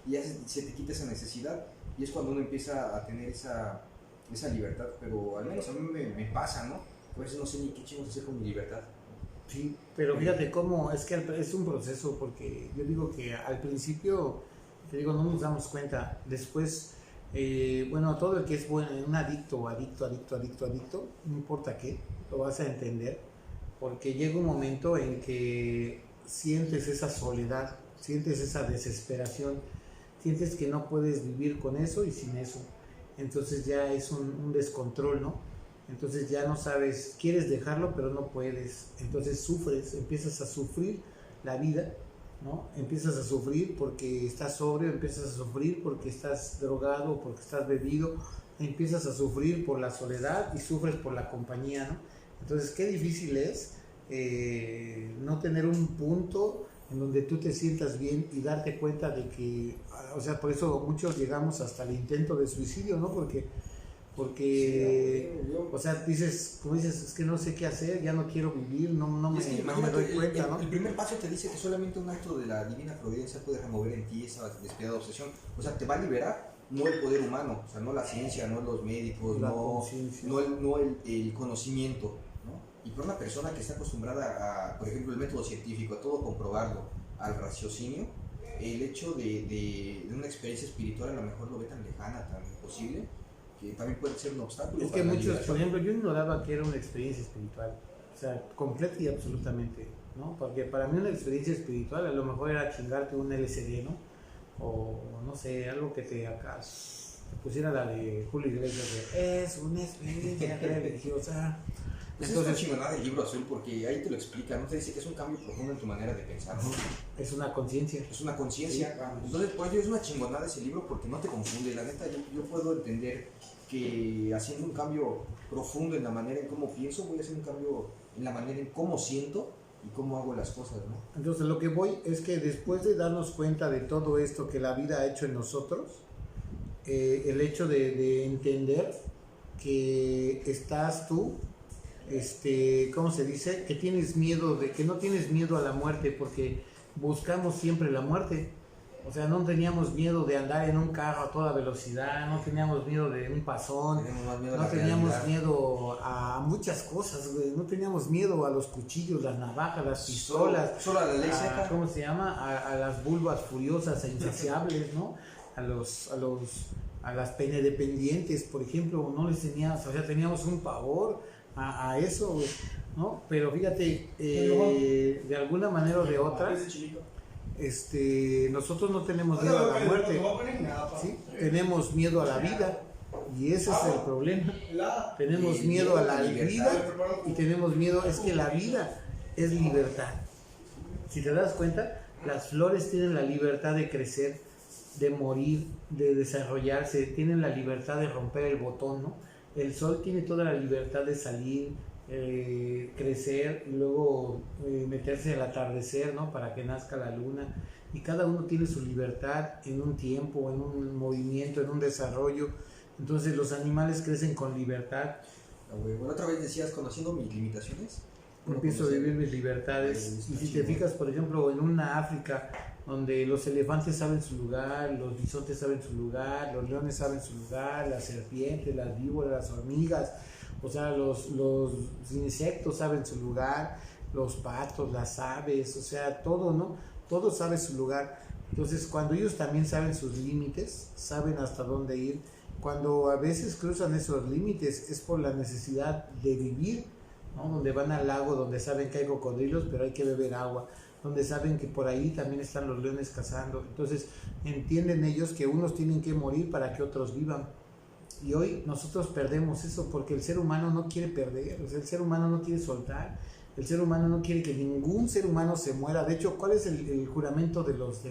y ya se te quita esa necesidad, y es cuando uno empieza a tener esa libertad. Pero al menos a mí me pasa, ¿no? A veces no sé ni qué chingos hacer con mi libertad.
Sí, pero fíjate cómo, es que es un proceso, porque yo digo que al principio, te digo, no nos damos cuenta, después, bueno, todo el que es bueno, un adicto, no importa qué, lo vas a entender, porque llega un momento en que sientes esa soledad, sientes esa desesperación, sientes que no puedes vivir con eso y sin eso, entonces ya es un descontrol, ¿no? Entonces ya no sabes, quieres dejarlo pero no puedes, entonces sufres, empiezas a sufrir la vida, ¿no? Empiezas a sufrir porque estás sobrio, empiezas a sufrir porque estás drogado, porque estás bebido, empiezas a sufrir por la soledad y sufres por la compañía, ¿no? Entonces qué difícil es no tener un punto en donde tú te sientas bien y darte cuenta de que, o sea, por eso muchos llegamos hasta el intento de suicidio, ¿no? Porque o sea, como dices, es que no sé qué hacer, ya no quiero vivir, no me doy cuenta, ¿no?
El primer paso te dice que solamente un acto de la divina providencia puede remover en ti esa despiadada obsesión. O sea, te va a liberar, no el poder humano, o sea, no la ciencia, no los médicos, no el conocimiento, ¿no? Y para una persona que está acostumbrada a, por ejemplo, el método científico, a todo comprobarlo, al raciocinio, el hecho de una experiencia espiritual a lo mejor lo ve tan lejana, tan imposible, que también puede ser un obstáculo.
Es que muchos, por ejemplo, yo ignoraba que era una experiencia espiritual, o sea, completa y absolutamente, ¿no? Porque para mí una experiencia espiritual a lo mejor era chingarte un LSD, ¿no? O no sé, algo que te pusiera la de Julio Iglesias de es una experiencia religiosa.
Entonces es chingonada del libro azul, porque ahí te lo explica, no te dice que es un cambio profundo en tu manera de pensar, ¿no?
Es una conciencia.
Es una conciencia.
Sí,
entonces, por ello es una chingonada ese libro porque no te confunde. La neta, yo puedo entender que haciendo un cambio profundo en la manera en cómo pienso, voy a hacer un cambio en la manera en cómo siento y cómo hago las cosas, ¿no?
Entonces, lo que voy es que después de darnos cuenta de todo esto que la vida ha hecho en nosotros, el hecho de entender que estás tú, ¿cómo se dice? Que tienes miedo, que no tienes miedo a la muerte, porque buscamos siempre la muerte. O sea, no teníamos miedo de andar en un carro a toda velocidad, no teníamos miedo de un pasón, no teníamos miedo a muchas cosas, güey. No teníamos miedo a los cuchillos, las navajas, las pistolas.
Solo a la ley seca.
¿Cómo se llama? A las vulvas furiosas e insaciables, ¿no? A las penedependientes, por ejemplo, no les teníamos, o sea, teníamos un pavor a eso, ¿no? Pero fíjate, de alguna manera o de otra, nosotros no tenemos miedo a la muerte, ¿sí? Tenemos miedo a la vida, Y ese es el problema. Tenemos miedo a la vida y tenemos miedo, es que la vida es libertad. Si te das cuenta, las flores tienen la libertad de crecer, de morir, de desarrollarse, tienen la libertad de romper el botón, ¿no? El sol tiene toda la libertad de salir, crecer y luego meterse al atardecer, ¿no? Para que nazca la luna. Y cada uno tiene su libertad en un tiempo, en un movimiento, en un desarrollo. Entonces los animales crecen con libertad.
Bueno, otra vez decías, conociendo mis limitaciones.
Empiezo a vivir mis libertades. Y si te fijas, por ejemplo, en una África donde los elefantes saben su lugar, los bisontes saben su lugar, los leones saben su lugar, las serpientes, las víboras, las hormigas, o sea, los insectos saben su lugar, los patos, las aves, o sea, todo, ¿no? Todo sabe su lugar. Entonces, cuando ellos también saben sus límites, saben hasta dónde ir, cuando a veces cruzan esos límites es por la necesidad de vivir, ¿no? Donde van al lago, donde saben que hay cocodrilos, pero hay que beber agua, donde saben que por ahí también están los leones cazando. Entonces entienden ellos que unos tienen que morir para que otros vivan. Y hoy nosotros perdemos eso porque el ser humano no quiere perder, o sea, el ser humano no quiere soltar, el ser humano no quiere que ningún ser humano se muera. De hecho, ¿cuál es el juramento de los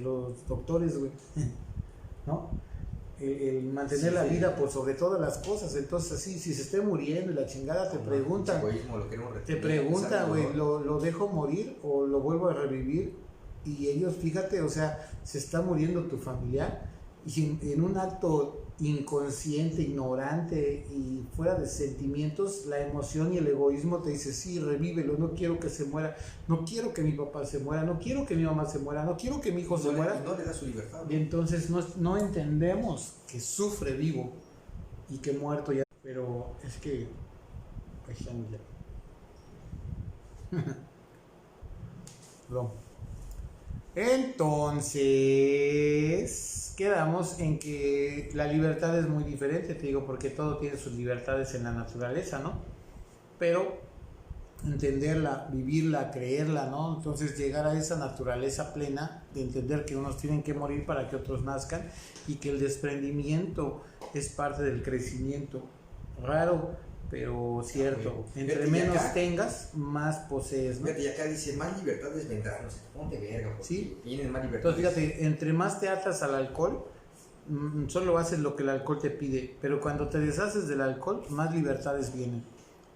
doctores, güey? ¿No? El mantener la vida por sobre todas las cosas. Entonces así, si se esté muriendo y la chingada, te preguntan, güey, ¿lo dejo morir o lo vuelvo a revivir? Y ellos, fíjate, o sea, se está muriendo tu familiar y en un acto inconsciente, ignorante y fuera de sentimientos, la emoción y el egoísmo te dice, sí, revívelo, no quiero que se muera, no quiero que mi papá se muera, no quiero que mi mamá se muera, no quiero que mi hijo se muera.
No le da su libertad.
Y entonces no entendemos que sufre vivo y que muerto ya. Pero es que pues ya. Perdón. Entonces, quedamos en que la libertad es muy diferente, te digo, porque todo tiene sus libertades en la naturaleza, ¿no? Pero entenderla, vivirla, creerla, ¿no? Entonces llegar a esa naturaleza plena de entender que unos tienen que morir para que otros nazcan y que el desprendimiento es parte del crecimiento. Raro, pero cierto. Entre menos tengas, más posees, ¿no?
Fíjate, y acá dice, más libertades vendrán, no sé, ponte verga, porque
¿sí?
Tienen más libertades.
Entonces fíjate, entre más te atas al alcohol, solo haces lo que el alcohol te pide, pero cuando te deshaces del alcohol, más libertades vienen.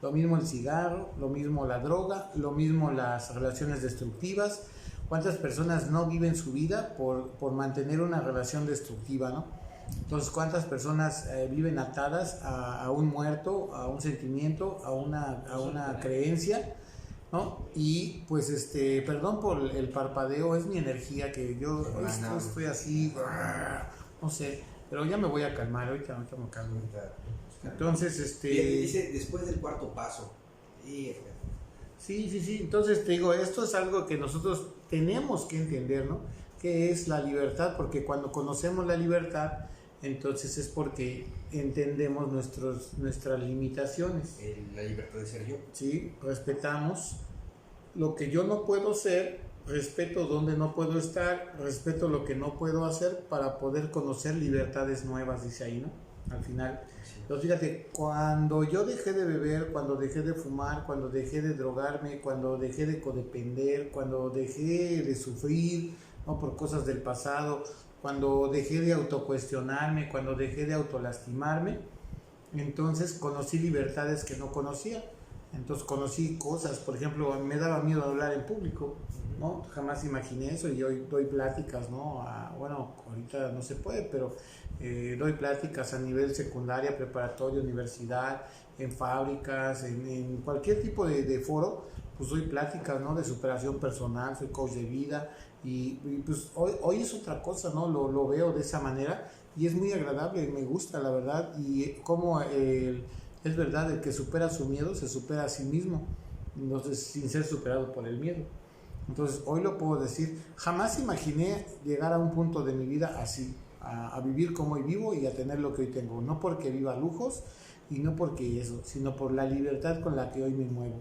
Lo mismo el cigarro, lo mismo la droga, lo mismo las relaciones destructivas. ¿Cuántas personas no viven su vida por mantener una relación destructiva, ¿no? Entonces, ¿cuántas personas viven atadas a un muerto, a un sentimiento, a una creencia, ¿no? Y pues perdón por el parpadeo, es mi energía que yo estoy así, no sé, pero ya me voy a calmar, ahorita me calmo. Entonces,
dice después del cuarto paso.
Sí, entonces te digo, esto es algo que nosotros tenemos que entender, ¿no? ¿Qué es la libertad? Porque cuando conocemos la libertad, entonces es porque entendemos nuestras limitaciones.
La libertad de ser yo.
Sí, respetamos lo que yo no puedo ser, respeto donde no puedo estar, respeto lo que no puedo hacer para poder conocer libertades nuevas, dice ahí, ¿no? Al final. Entonces fíjate, cuando yo dejé de beber, cuando dejé de fumar, cuando dejé de drogarme, cuando dejé de codepender, cuando dejé de sufrir, ¿no? Por cosas del pasado, cuando dejé de autocuestionarme, cuando dejé de autolastimarme, entonces conocí libertades que no conocía. Entonces conocí cosas, por ejemplo, me daba miedo hablar en público, ¿no? Jamás imaginé eso y hoy doy pláticas, ¿no? Bueno, ahorita no se puede, pero doy pláticas a nivel secundaria, preparatoria, universidad, en fábricas, en cualquier tipo de foro, pues doy pláticas, ¿no? De superación personal, soy coach de vida y pues hoy es otra cosa, ¿no? Lo veo de esa manera y es muy agradable, me gusta, la verdad, y como es verdad, el que supera su miedo se supera a sí mismo, entonces sin ser superado por el miedo. Entonces hoy lo puedo decir, jamás imaginé llegar a un punto de mi vida así, a vivir como hoy vivo y a tener lo que hoy tengo, no porque viva lujos y no porque eso, sino por la libertad con la que hoy me muevo,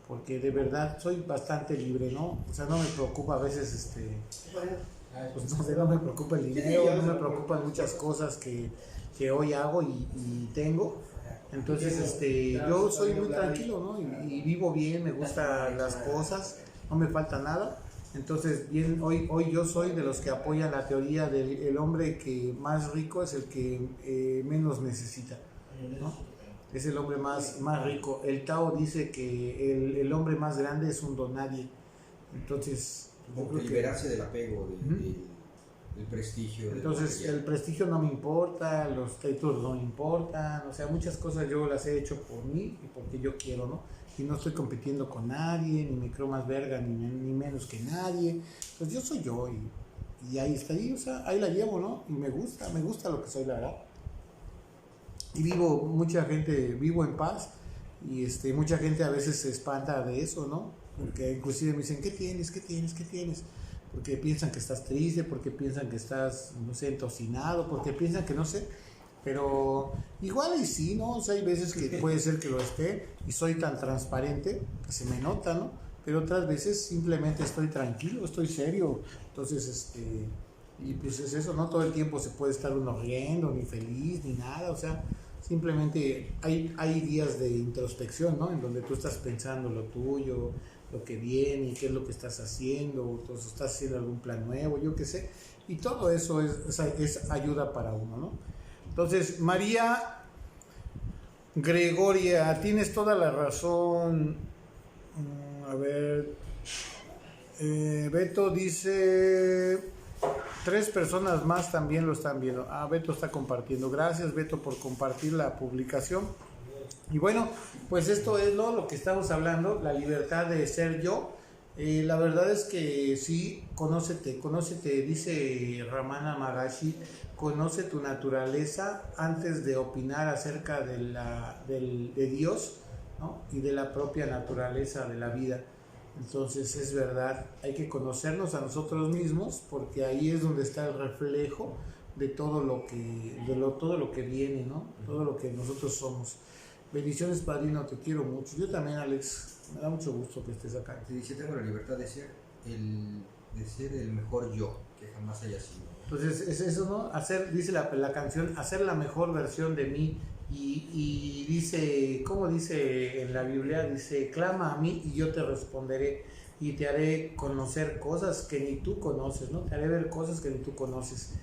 porque de verdad soy bastante libre, ¿no? O sea, no me preocupa a veces pues no sé, no me preocupa el dinero, no me preocupan muchas cosas que hoy hago y tengo. Entonces, yo soy muy tranquilo, ¿no? Y vivo bien, me gustan las cosas, no me falta nada. Entonces, bien, hoy yo soy de los que apoyan la teoría del el hombre que más rico es el que menos necesita, ¿no? Es el hombre más rico. El Tao dice que el hombre más grande es un donadie. Entonces, yo
Como que
creo
liberarse del apego, del prestigio.
Entonces, el prestigio no me importa, los títulos no me importan, o sea, muchas cosas yo las he hecho por mí y porque yo quiero, ¿no? Y no estoy compitiendo con nadie, ni me creo más verga, ni menos que nadie. Pues yo soy yo y ahí está, ahí, o sea, ahí la llevo, ¿no? Y me gusta lo que soy, la verdad. Y vivo en paz y mucha gente a veces se espanta de eso, ¿no? Porque inclusive me dicen, ¿qué tienes? Porque piensan que estás triste, porque piensan que estás, no sé, entocinado, porque piensan que no sé, pero igual y sí, ¿no? O sea, hay veces que puede ser que lo esté y soy tan transparente que se me nota, ¿no? Pero otras veces simplemente estoy tranquilo, estoy serio, entonces, y pues es eso, no todo el tiempo se puede estar uno riendo, ni feliz, ni nada, o sea, simplemente hay días de introspección, ¿no? En donde tú estás pensando lo tuyo, lo que viene, qué es lo que estás haciendo, entonces estás haciendo algún plan nuevo, yo qué sé, y todo eso es ayuda para uno, ¿no? Entonces, María Gregoria, tienes toda la razón. A ver, Beto dice, 3 personas más también lo están viendo. Beto está compartiendo. Gracias, Beto, por compartir la publicación. Y bueno, pues esto es lo que estamos hablando, la libertad de ser yo. La verdad es que sí, conócete, dice Ramana Maharshi, conoce tu naturaleza antes de opinar acerca de Dios, ¿no? Y de la propia naturaleza de la vida. Entonces es verdad, hay que conocernos a nosotros mismos porque ahí es donde está el reflejo de todo lo que viene, ¿no? Todo lo que nosotros somos. Bendiciones, padrino, te quiero mucho. Yo también, Alex, me da mucho gusto que estés acá.
Te dice, tengo la libertad de ser el mejor yo que jamás haya sido.
Entonces es eso, ¿no? Dice la canción, hacer la mejor versión de mí. Y dice, ¿cómo dice en la Biblia? Dice, clama a mí y yo te responderé y te haré conocer cosas que ni tú conoces, ¿no? Te haré ver cosas que ni tú conoces,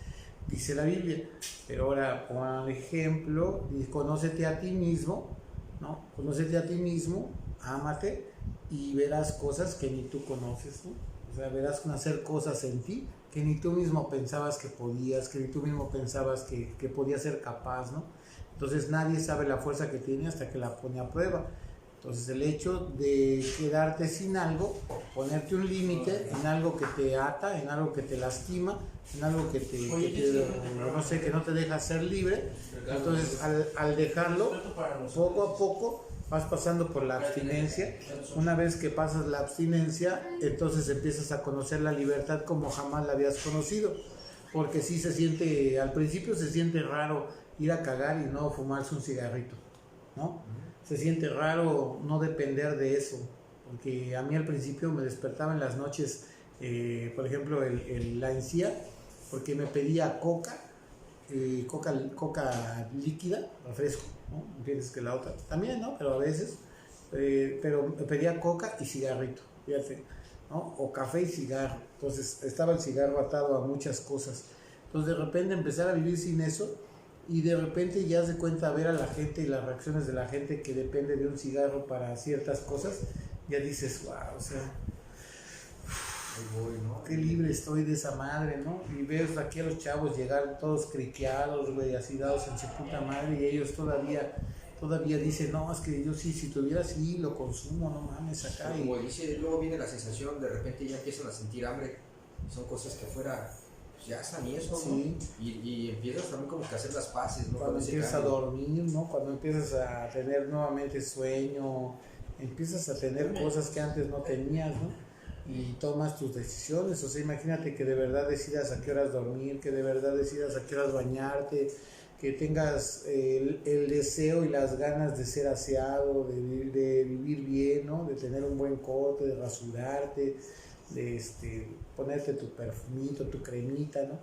dice la Biblia. Pero ahora, por ejemplo, conócete a ti mismo, ¿no? Conócete a ti mismo, ámate y verás cosas que ni tú conoces, ¿no? O sea, verás nacer cosas en ti que ni tú mismo pensabas que podías, que ni tú mismo pensabas que podías ser capaz, ¿no? Entonces nadie sabe la fuerza que tiene hasta que la pone a prueba. Entonces el hecho de quedarte sin algo, ponerte un límite en algo que te ata, en algo que te lastima, en algo que no sé, que no te deja ser libre, entonces al dejarlo, poco a poco vas pasando por la abstinencia. Una vez que pasas la abstinencia, entonces empiezas a conocer la libertad como jamás la habías conocido, porque sí al principio se siente raro ir a cagar y no fumarse un cigarrito, ¿no? Se siente raro no depender de eso, porque a mí al principio me despertaba en las noches, por ejemplo, la encía, porque me pedía coca líquida, refresco, ¿no? Entiendes que la otra también, ¿no? Pero a veces, pero me pedía coca y cigarrito, fíjate, ¿no? O café y cigarro. Entonces estaba el cigarro atado a muchas cosas. Entonces de repente empezar a vivir sin eso, y de repente ya se cuenta ver a la gente y las reacciones de la gente que depende de un cigarro para ciertas cosas, ya dices, wow, o sea,
¿no?
Qué libre estoy de esa madre, ¿no? Y ves aquí a los chavos llegar todos criqueados, güey, así dados en su puta madre, y ellos todavía dicen, no, es que yo sí, si tuviera así, lo consumo, no mames, acá.
Como dice, luego viene la sensación, de repente ya empiezan a sentir hambre, son cosas que afuera ya están y eso,
sí.
¿no? Y empiezas también como que a hacer las paces, ¿no?
Cuando empiezas a dormir, ¿no? Cuando empiezas a tener nuevamente sueño, empiezas a tener cosas que antes no tenías, ¿no? Y tomas tus decisiones, o sea, imagínate que de verdad decidas a qué horas dormir, que de verdad decidas a qué horas bañarte, que tengas el deseo y las ganas de ser aseado, de vivir bien, ¿no? De tener un buen corte, de rasurarte, ponerte tu perfumito, tu cremita, ¿no?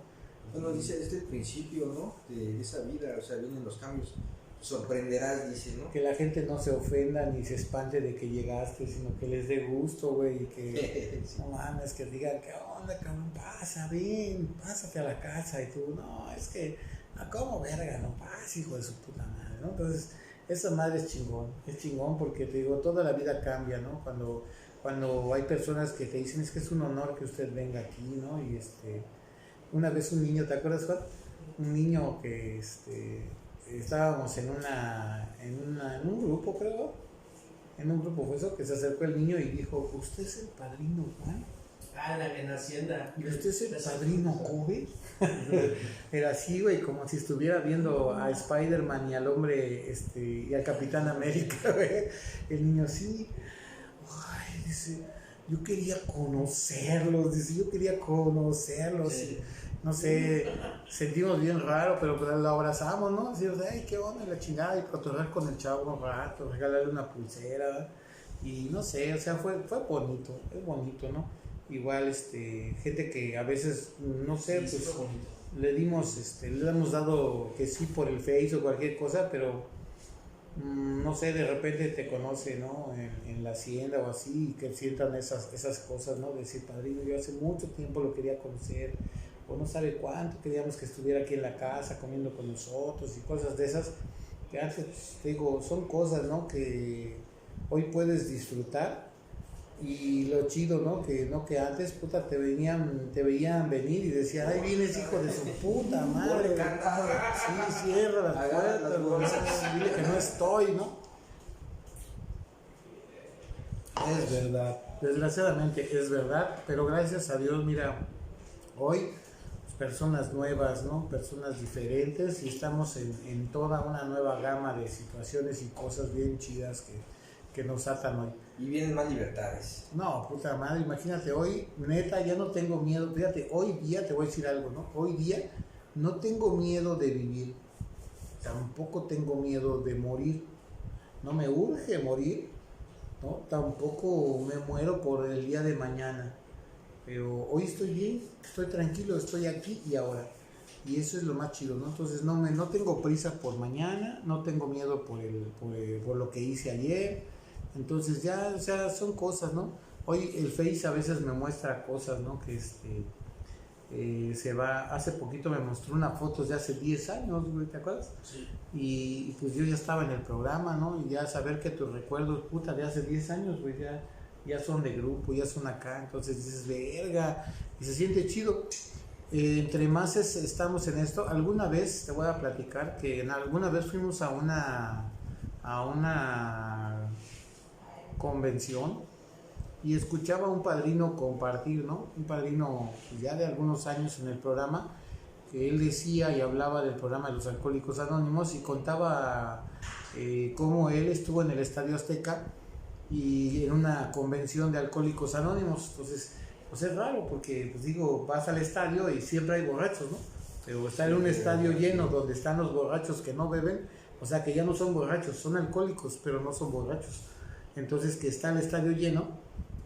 Bueno, dice, es el principio, ¿no? De esa vida, o sea, vienen los cambios. Sorprenderás, dice, ¿no?
Que la gente no se ofenda ni se espante de que llegaste, sino que les dé gusto, güey, y que
Sí.
no mames, que digan, ¿qué onda, cabrón? Pasa, ven, pásate a la casa, y tú, no, es que, ¿cómo verga? No pasa, hijo de su puta madre, ¿no? Entonces, esa madre es chingón porque te digo, toda la vida cambia, ¿no? Cuando hay personas que te dicen, es que es un honor que usted venga aquí, ¿no? Y una vez un niño, ¿te acuerdas, Juan? Un niño que, estábamos en un grupo, creo, en un grupo fue eso, que se acercó el niño y dijo, ¿usted es el padrino Juan?
Ah, en Hacienda.
¿Y usted es el padrino Kobe? Era así, güey, como si estuviera viendo a Spider-Man y al hombre, y al Capitán América, güey. El niño sí, ay, dice, yo quería conocerlos,
Sí.
no sé, sentimos bien raro, pero pues lo abrazamos, ¿no? Decimos, ay, qué onda, la chingada, y cotorrear con el chavo un rato, regalarle una pulsera, ¿verdad? Y no sé, o sea, fue bonito, es bonito, ¿no? Igual, gente que a veces, no sé,
Sí,
pues
fue bonito.
le hemos dado que sí por el Face o cualquier cosa, pero no sé, de repente te conoce, ¿no? En la hacienda o así, y que sientan esas cosas, ¿no? De decir, padrino, yo hace mucho tiempo lo quería conocer, o no sabe cuánto queríamos que estuviera aquí en la casa comiendo con nosotros y cosas de esas, que antes, pues, te digo, son cosas, ¿no? Que hoy puedes disfrutar. Y lo chido, ¿no? Que antes, puta, te veían venir y decían, ay, vienes, hijo de su puta madre.
Ponle candado.
Sí, cierra las
Agarra
puertas,
las
güey,
bolsas.
dile que no estoy, ¿no? Es verdad, desgraciadamente es verdad, pero gracias a Dios, mira, hoy personas nuevas, ¿no? Personas diferentes y estamos en toda una nueva gama de situaciones y cosas bien chidas que nos atan hoy.
Y vienen más libertades.
No, puta madre, imagínate, hoy, neta, ya no tengo miedo, fíjate, hoy día, te voy a decir algo, ¿no? Hoy día no tengo miedo de vivir, tampoco tengo miedo de morir, no me urge morir, ¿no? Tampoco me muero por el día de mañana, pero hoy estoy bien, estoy tranquilo, estoy aquí y ahora, y eso es lo más chido, ¿no? Entonces no tengo prisa por mañana, no tengo miedo por lo que hice ayer. Entonces ya, o sea, son cosas, ¿no? Hoy el Face a veces me muestra cosas, ¿no? Que hace poquito me mostró una foto de hace 10 años, güey, ¿te acuerdas?
Sí.
Y pues yo ya estaba en el programa, ¿no? Y ya saber que tus recuerdos, puta, de hace 10 años, güey, ya son de grupo, ya son acá, entonces dices, verga, y se siente chido. Entre más estamos en esto, alguna vez te voy a platicar que alguna vez fuimos a una convención y escuchaba a un padrino compartir, ¿no? Un padrino ya de algunos años en el programa, que él decía y hablaba del programa de los Alcohólicos Anónimos y contaba cómo él estuvo en el Estadio Azteca y en una convención de Alcohólicos Anónimos. Entonces, pues es raro porque, pues digo, vas al estadio y siempre hay borrachos, ¿no? Pero estar en un estadio lleno donde están los borrachos que no beben, o sea que ya no son borrachos, son alcohólicos, pero no son borrachos. Entonces que está el estadio lleno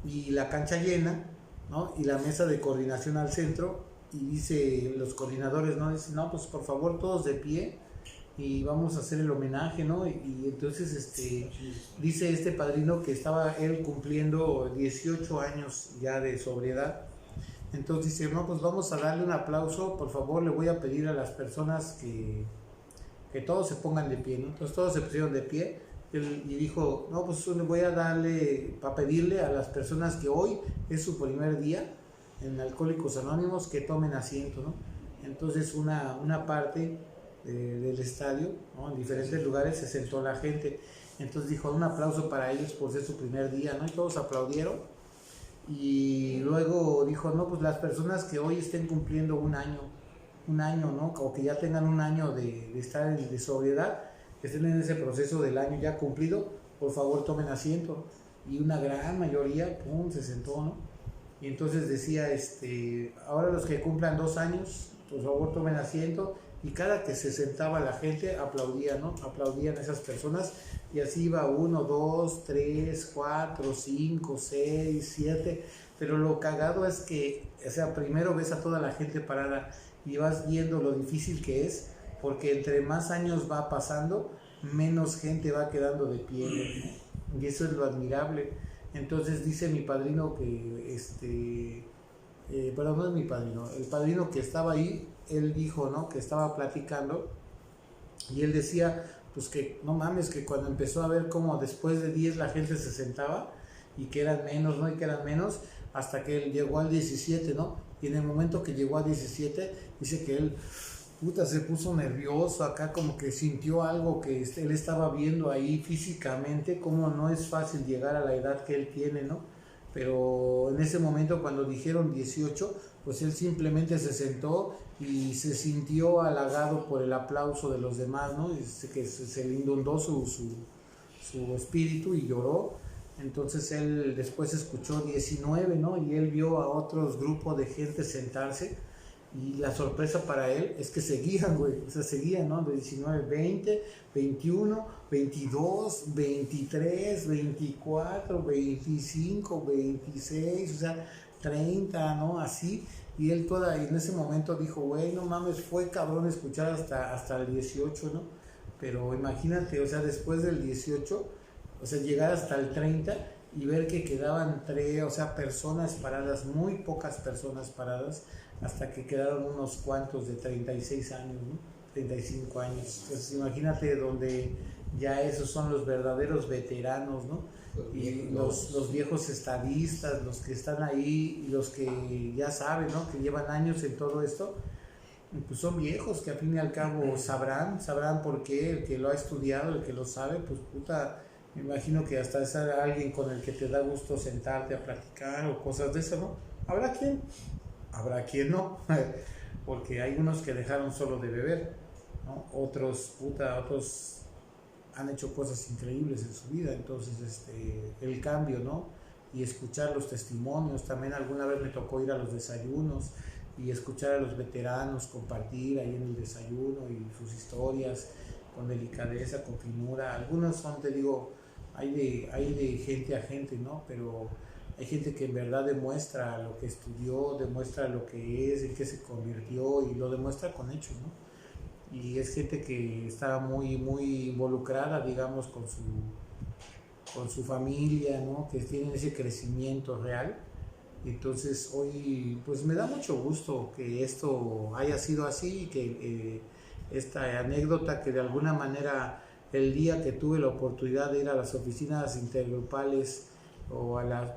y la cancha llena, ¿no? Y la mesa de coordinación al centro y dice los coordinadores, ¿no? Dicen, no, pues por favor todos de pie y vamos a hacer el homenaje, ¿no? Y entonces dice este padrino que estaba él cumpliendo 18 años ya de sobriedad. Entonces dice, no, pues vamos a darle un aplauso, por favor le voy a pedir a las personas que todos se pongan de pie, ¿no? Entonces todos se pusieron de pie. Y dijo, no, pues voy a para pedirle a las personas que hoy es su primer día en Alcohólicos Anónimos que tomen asiento, ¿no? Entonces una parte del estadio, ¿no? En diferentes lugares se sentó la gente. Entonces dijo, un aplauso para ellos por ser su primer día, ¿no? Y todos aplaudieron. Y luego dijo, no, pues las personas que hoy estén cumpliendo un año, ¿no? O que ya tengan un año de estar de sobriedad, que estén en ese proceso del año ya cumplido, por favor tomen asiento. Y una gran mayoría, pum, se sentó, ¿no? Y entonces decía, ahora los que cumplan 2 años, por favor tomen asiento. Y cada que se sentaba la gente aplaudía, ¿no? Aplaudían esas personas. Y así iba 1, 2, 3, 4, 5, 6, 7. Pero lo cagado es que, o sea, primero ves a toda la gente parada y vas viendo lo difícil que es, porque entre más años va pasando, menos gente va quedando de pie, ¿no? Y eso es lo admirable. Entonces dice mi padrino que, pero no es mi padrino, el padrino que estaba ahí, él dijo, ¿no? Que estaba platicando y él decía, pues que no mames, que cuando empezó a ver cómo después de 10 la gente se sentaba y que eran menos, ¿no? Y que eran menos, hasta que él llegó al 17, ¿no? Y en el momento que llegó a 17, dice que él, puta, se puso nervioso acá, como que sintió algo que él estaba viendo ahí físicamente, como no es fácil llegar a la edad que él tiene, ¿no? Pero en ese momento cuando dijeron 18, pues él simplemente se sentó y se sintió halagado por el aplauso de los demás, ¿no? Y que se le inundó su espíritu y lloró. Entonces él después escuchó 19, ¿no? Y él vio a otros grupos de gente sentarse y la sorpresa para él es que seguían, güey, o sea, seguían, ¿no? De 19, 20, 21, 22, 23, 24, 25, 26, o sea, 30, ¿no? Así, y él en ese momento dijo, güey, no mames, fue cabrón escuchar hasta el 18, ¿no? Pero imagínate, o sea, después del 18, o sea, llegar hasta el 30 y ver que quedaban personas paradas, muy pocas personas paradas, hasta que quedaron unos cuantos de 36 años, ¿no? 35 años. Entonces imagínate donde ya esos son los verdaderos veteranos, ¿no? Y los viejos estadistas, los que están ahí, y los que ya saben, ¿no? Que llevan años en todo esto, pues son viejos que al fin y al cabo sabrán por qué, el que lo ha estudiado, el que lo sabe, pues puta, me imagino que hasta es alguien con el que te da gusto sentarte a platicar o cosas de eso, ¿no? Habrá quien no, porque hay unos que dejaron solo de beber, ¿no? Otros han hecho cosas increíbles en su vida. Entonces el cambio, ¿no? Y escuchar los testimonios, también alguna vez me tocó ir a los desayunos y escuchar a los veteranos compartir ahí en el desayuno y sus historias con delicadeza, con finura. Algunos son, te digo, hay de gente a gente, ¿no? Pero hay gente que en verdad demuestra lo que estudió, demuestra lo que es, en qué se convirtió y lo demuestra con hechos, ¿no? Y es gente que está muy, muy involucrada, digamos, con su familia, ¿no? Que tienen ese crecimiento real. Entonces hoy, pues me da mucho gusto que esto haya sido así, que esta anécdota que de alguna manera el día que tuve la oportunidad de ir a las oficinas intergrupales o a la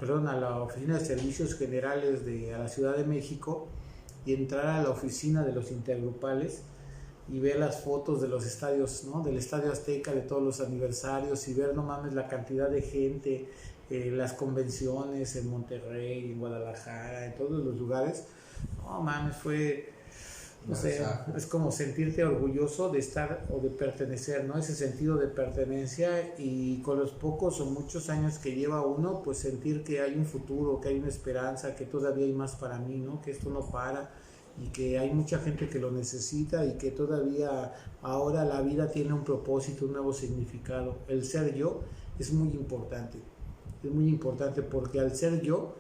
oficina de servicios generales a la Ciudad de México y entrar a la oficina de los intergrupales y ver las fotos de los estadios, ¿no? Del Estadio Azteca, de todos los aniversarios y ver, no mames, la cantidad de gente, las convenciones en Monterrey, en Guadalajara, en todos los lugares, no mames, no sé, es como sentirte orgulloso de estar o de pertenecer, ¿no? Ese sentido de pertenencia y con los pocos o muchos años que lleva uno, pues sentir que hay un futuro, que hay una esperanza, que todavía hay más para mí, ¿no? Que esto no para y que hay mucha gente que lo necesita y que todavía ahora la vida tiene un propósito, un nuevo significado. El ser yo es muy importante porque al ser yo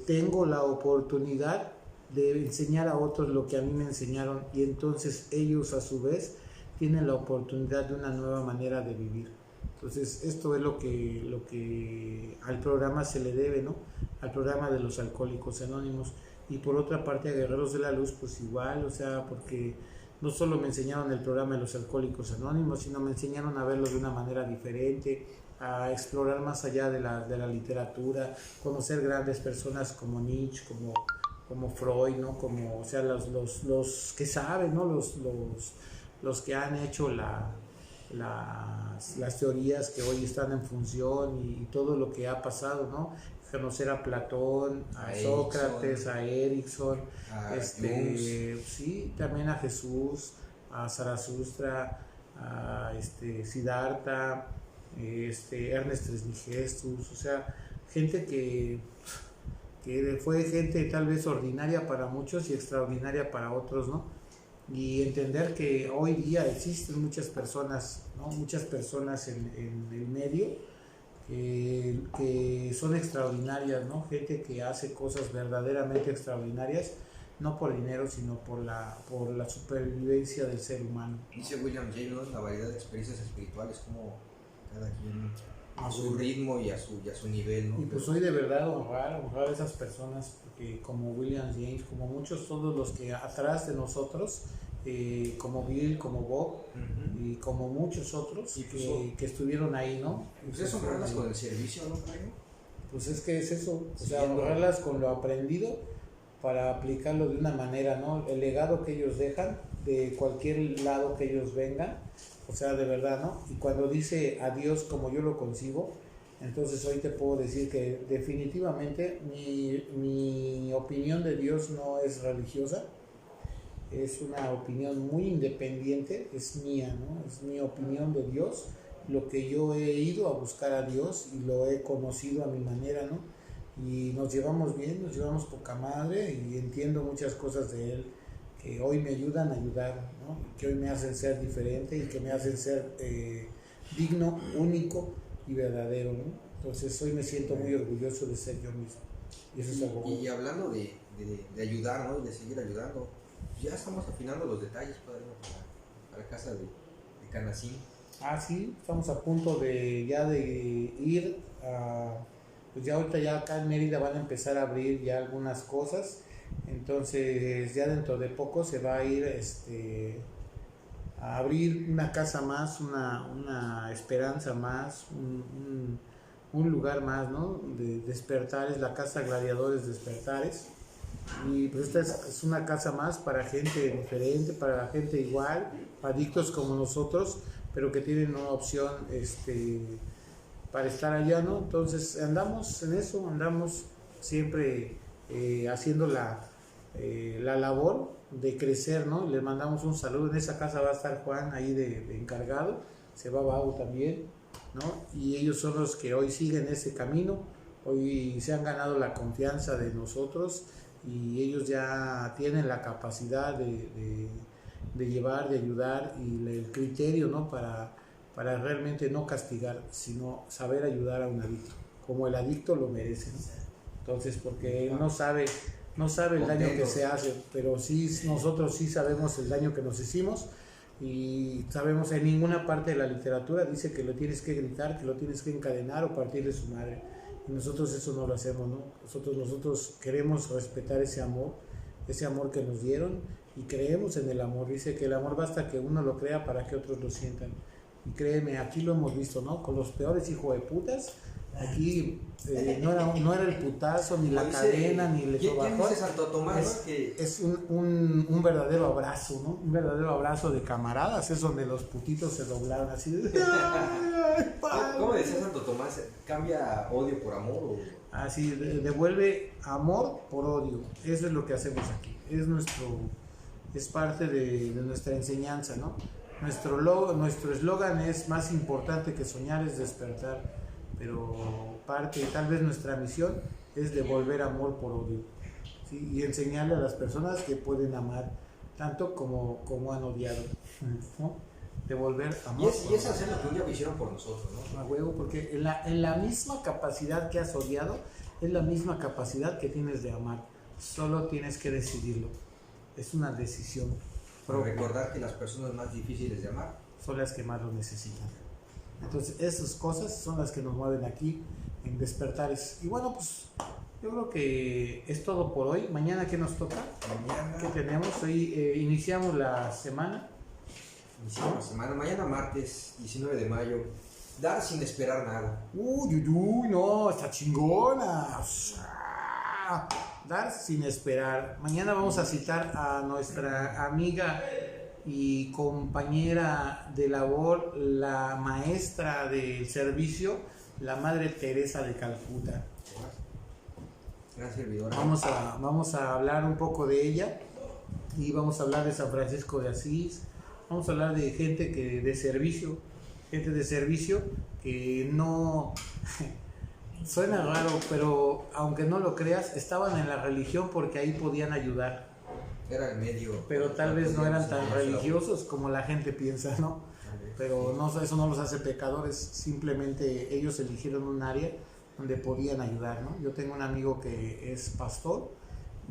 tengo la oportunidad de enseñar a otros lo que a mí me enseñaron y entonces ellos a su vez tienen la oportunidad de una nueva manera de vivir. Entonces esto es lo que al programa se le debe, ¿no? Al programa de los Alcohólicos Anónimos. Y por otra parte a Guerreros de la Luz pues igual, o sea, porque no solo me enseñaron el programa de los Alcohólicos Anónimos, sino me enseñaron a verlo de una manera diferente, a explorar más allá de la literatura, conocer grandes personas como Nietzsche, como Freud, ¿no? Como, o sea, los que saben, ¿no? Los que han hecho las teorías que hoy están en función y todo lo que ha pasado, ¿no? Conocer a Platón, a Sócrates, a Erickson, sí, también a Jesús, a Zaratustra, a Siddhartha, Ernest Trismegistus, o sea, gente que fue gente tal vez ordinaria para muchos y extraordinaria para otros, ¿no? Y entender que hoy día existen muchas personas, ¿no? Muchas personas en el medio que son extraordinarias, ¿no? Gente que hace cosas verdaderamente extraordinarias, no por dinero, sino por la supervivencia del ser humano.
Dice William James, ¿no? La variedad de experiencias espirituales, como cada quien a su ritmo y a su nivel, ¿no?
Y pues hoy de verdad honrar a esas personas, porque como William James, como muchos, todos los que atrás de nosotros, como Bill, como Bob, y como muchos otros
Y pues,
que estuvieron ahí, ¿no?
Pues es honrarlas con el servicio, ¿no, Jaime?
Pues es que es eso, o sea,
Siguiendo.
honrarlas con lo aprendido para aplicarlo de una manera, ¿no? El legado que ellos dejan, de cualquier lado que ellos vengan, o sea, de verdad, ¿no? Y cuando dice a Dios como yo lo concibo, entonces hoy te puedo decir que definitivamente mi opinión de Dios no es religiosa, es una opinión muy independiente, es mía, ¿no? Es mi opinión de Dios, lo que yo he ido a buscar a Dios y lo he conocido a mi manera, ¿no? Y nos llevamos bien, nos llevamos poca madre y entiendo muchas cosas de Él que hoy me ayudan a ayudar, ¿no? Que hoy me hacen ser diferente y que me hacen ser digno, único y verdadero, ¿no? Entonces hoy me siento muy orgulloso de ser yo mismo. Y eso es algo
Y
bueno.
hablando de ayudar, ¿no? Y de seguir ayudando, ya estamos afinando los detalles, padre, para casa de Canacín.
Ah, sí, estamos a punto de ir a, pues ya ahorita ya acá en Mérida van a empezar a abrir ya algunas cosas, entonces ya dentro de poco se va a ir a abrir una casa más, una esperanza más, un lugar más, ¿no? De despertares, la casa Gladiadores Despertares. Y pues esta es una casa más para gente diferente, para gente igual, adictos como nosotros, pero que tienen una opción para estar allá, ¿no? Entonces andamos en eso, andamos siempre haciendo la labor de crecer, ¿no? Les mandamos un saludo. En esa casa va a estar Juan ahí de encargado, se va Bau también, ¿no? Y ellos son los que hoy siguen ese camino, hoy se han ganado la confianza de nosotros y ellos ya tienen la capacidad de llevar, de ayudar y el criterio, ¿no? Para realmente no castigar, sino saber ayudar a un adicto, como el adicto lo merece, ¿no? Entonces, porque él no sabe el daño que se hace, pero sí, nosotros sí sabemos el daño que nos hicimos y sabemos, en ninguna parte de la literatura dice que lo tienes que gritar, que lo tienes que encadenar o partir de su madre. Y nosotros eso no lo hacemos, ¿no? Nosotros queremos respetar ese amor que nos dieron y creemos en el amor. Dice que el amor basta que uno lo crea para que otros lo sientan. Y créeme, aquí lo hemos visto, ¿no? Con los peores hijos de putas, aquí no era el putazo, ni la cadena, ni el
¿Quién
sobajón.
dice Santo Tomás?
Es un verdadero abrazo, ¿no? Un verdadero abrazo de camaradas, es donde los putitos se doblaron así de... ¡Ay, padre!
¿Cómo decía Santo Tomás? ¿Cambia odio por amor? O...
Así, devuelve amor por odio. Eso es lo que hacemos aquí. Es parte de nuestra enseñanza, ¿no? Nuestro eslogan es: más importante que soñar es despertar. Pero tal vez nuestra misión es devolver amor por odio, ¿sí? Y enseñarle a las personas que pueden amar tanto como han odiado, ¿no? Devolver amor.
Y es hacer lo que un día hicieron por nosotros, ¿no?
A huevo, porque en la misma capacidad que has odiado es la misma capacidad que tienes de amar. Solo tienes que decidirlo. Es una decisión.
Pero recordar que las personas más difíciles de amar
son las que más lo necesitan. Entonces esas cosas son las que nos mueven aquí en Despertares. Y bueno, pues yo creo que es todo por hoy. Mañana, ¿qué nos toca?
mañana.
¿Qué tenemos? Hoy iniciamos la semana.
Iniciamos la semana. Mañana martes 19 de mayo. Dar sin esperar nada.
Uy, no, está chingona. Dar sin esperar. Mañana vamos a citar a nuestra amiga y compañera de labor, la maestra del servicio, la Madre Teresa de Calcuta.
Gran servidora.
Vamos a hablar un poco de ella y vamos a hablar de San Francisco de Asís. Vamos a hablar de gente de servicio que no... Suena raro, pero aunque no lo creas, estaban en la religión porque ahí podían ayudar.
Era el medio.
Pero tal vez no eran tan religiosos como la gente piensa, ¿no? pero no, eso no los hace pecadores, simplemente ellos eligieron un área donde podían ayudar, ¿no? Yo tengo un amigo que es pastor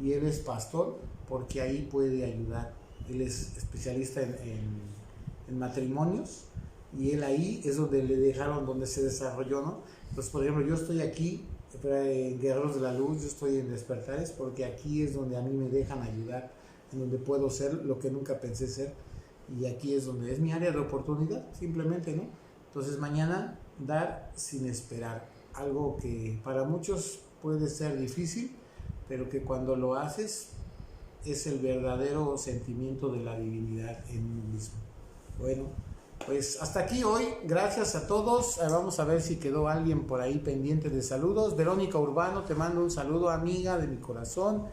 y él es pastor porque ahí puede ayudar. Él es especialista en matrimonios y él ahí es donde le dejaron, donde se desarrolló, ¿no? Entonces, por ejemplo, yo estoy aquí en Guerreros de la Luz, yo estoy en Despertares porque aquí es donde a mí me dejan ayudar, en donde puedo ser lo que nunca pensé ser, y aquí es donde es mi área de oportunidad, simplemente, ¿no? Entonces mañana dar sin esperar, algo que para muchos puede ser difícil, pero que cuando lo haces es el verdadero sentimiento de la divinidad en uno mismo. Bueno, pues hasta aquí hoy, gracias a todos. Vamos a ver si quedó alguien por ahí pendiente de saludos. Verónica Urbano, te mando un saludo, amiga de mi corazón.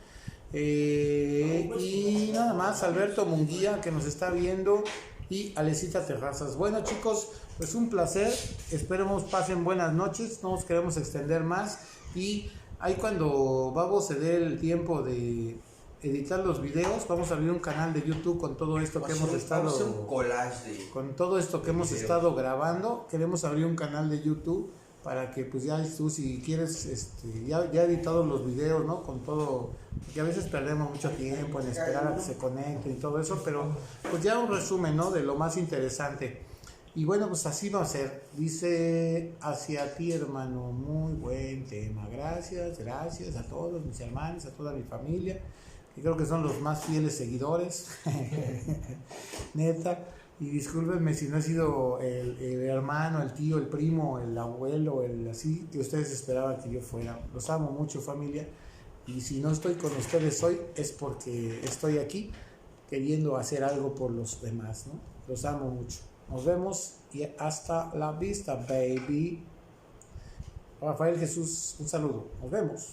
Y nada más, Alberto Munguía, que nos está viendo, y Alecita Terrazas. Bueno, chicos, pues un placer, esperemos pasen buenas noches, no nos queremos extender más, y ahí cuando vamos a ceder el tiempo de editar los videos, vamos a abrir un canal de YouTube con todo esto que hemos estado,
un collage
con todo esto que hemos
videos.
estado grabando. Queremos abrir un canal de YouTube para que pues ya tú, si quieres, ya editados los videos, ¿no? Con todo, porque a veces perdemos mucho tiempo en esperar a que se conecten y todo eso, pero pues ya un resumen, ¿no? De lo más interesante. Y bueno, pues así va a ser. Dice, hacia ti, hermano, muy buen tema. Gracias a todos mis hermanos, a toda mi familia, que creo que son los más fieles seguidores. Neta. Y discúlpenme si no he sido el hermano, el tío, el primo, el abuelo, el así que ustedes esperaban que yo fuera. Los amo mucho, familia. Y si no estoy con ustedes hoy es porque estoy aquí queriendo hacer algo por los demás, ¿no? Los amo mucho. Nos vemos y hasta la vista, baby. Rafael Jesús, un saludo. Nos vemos.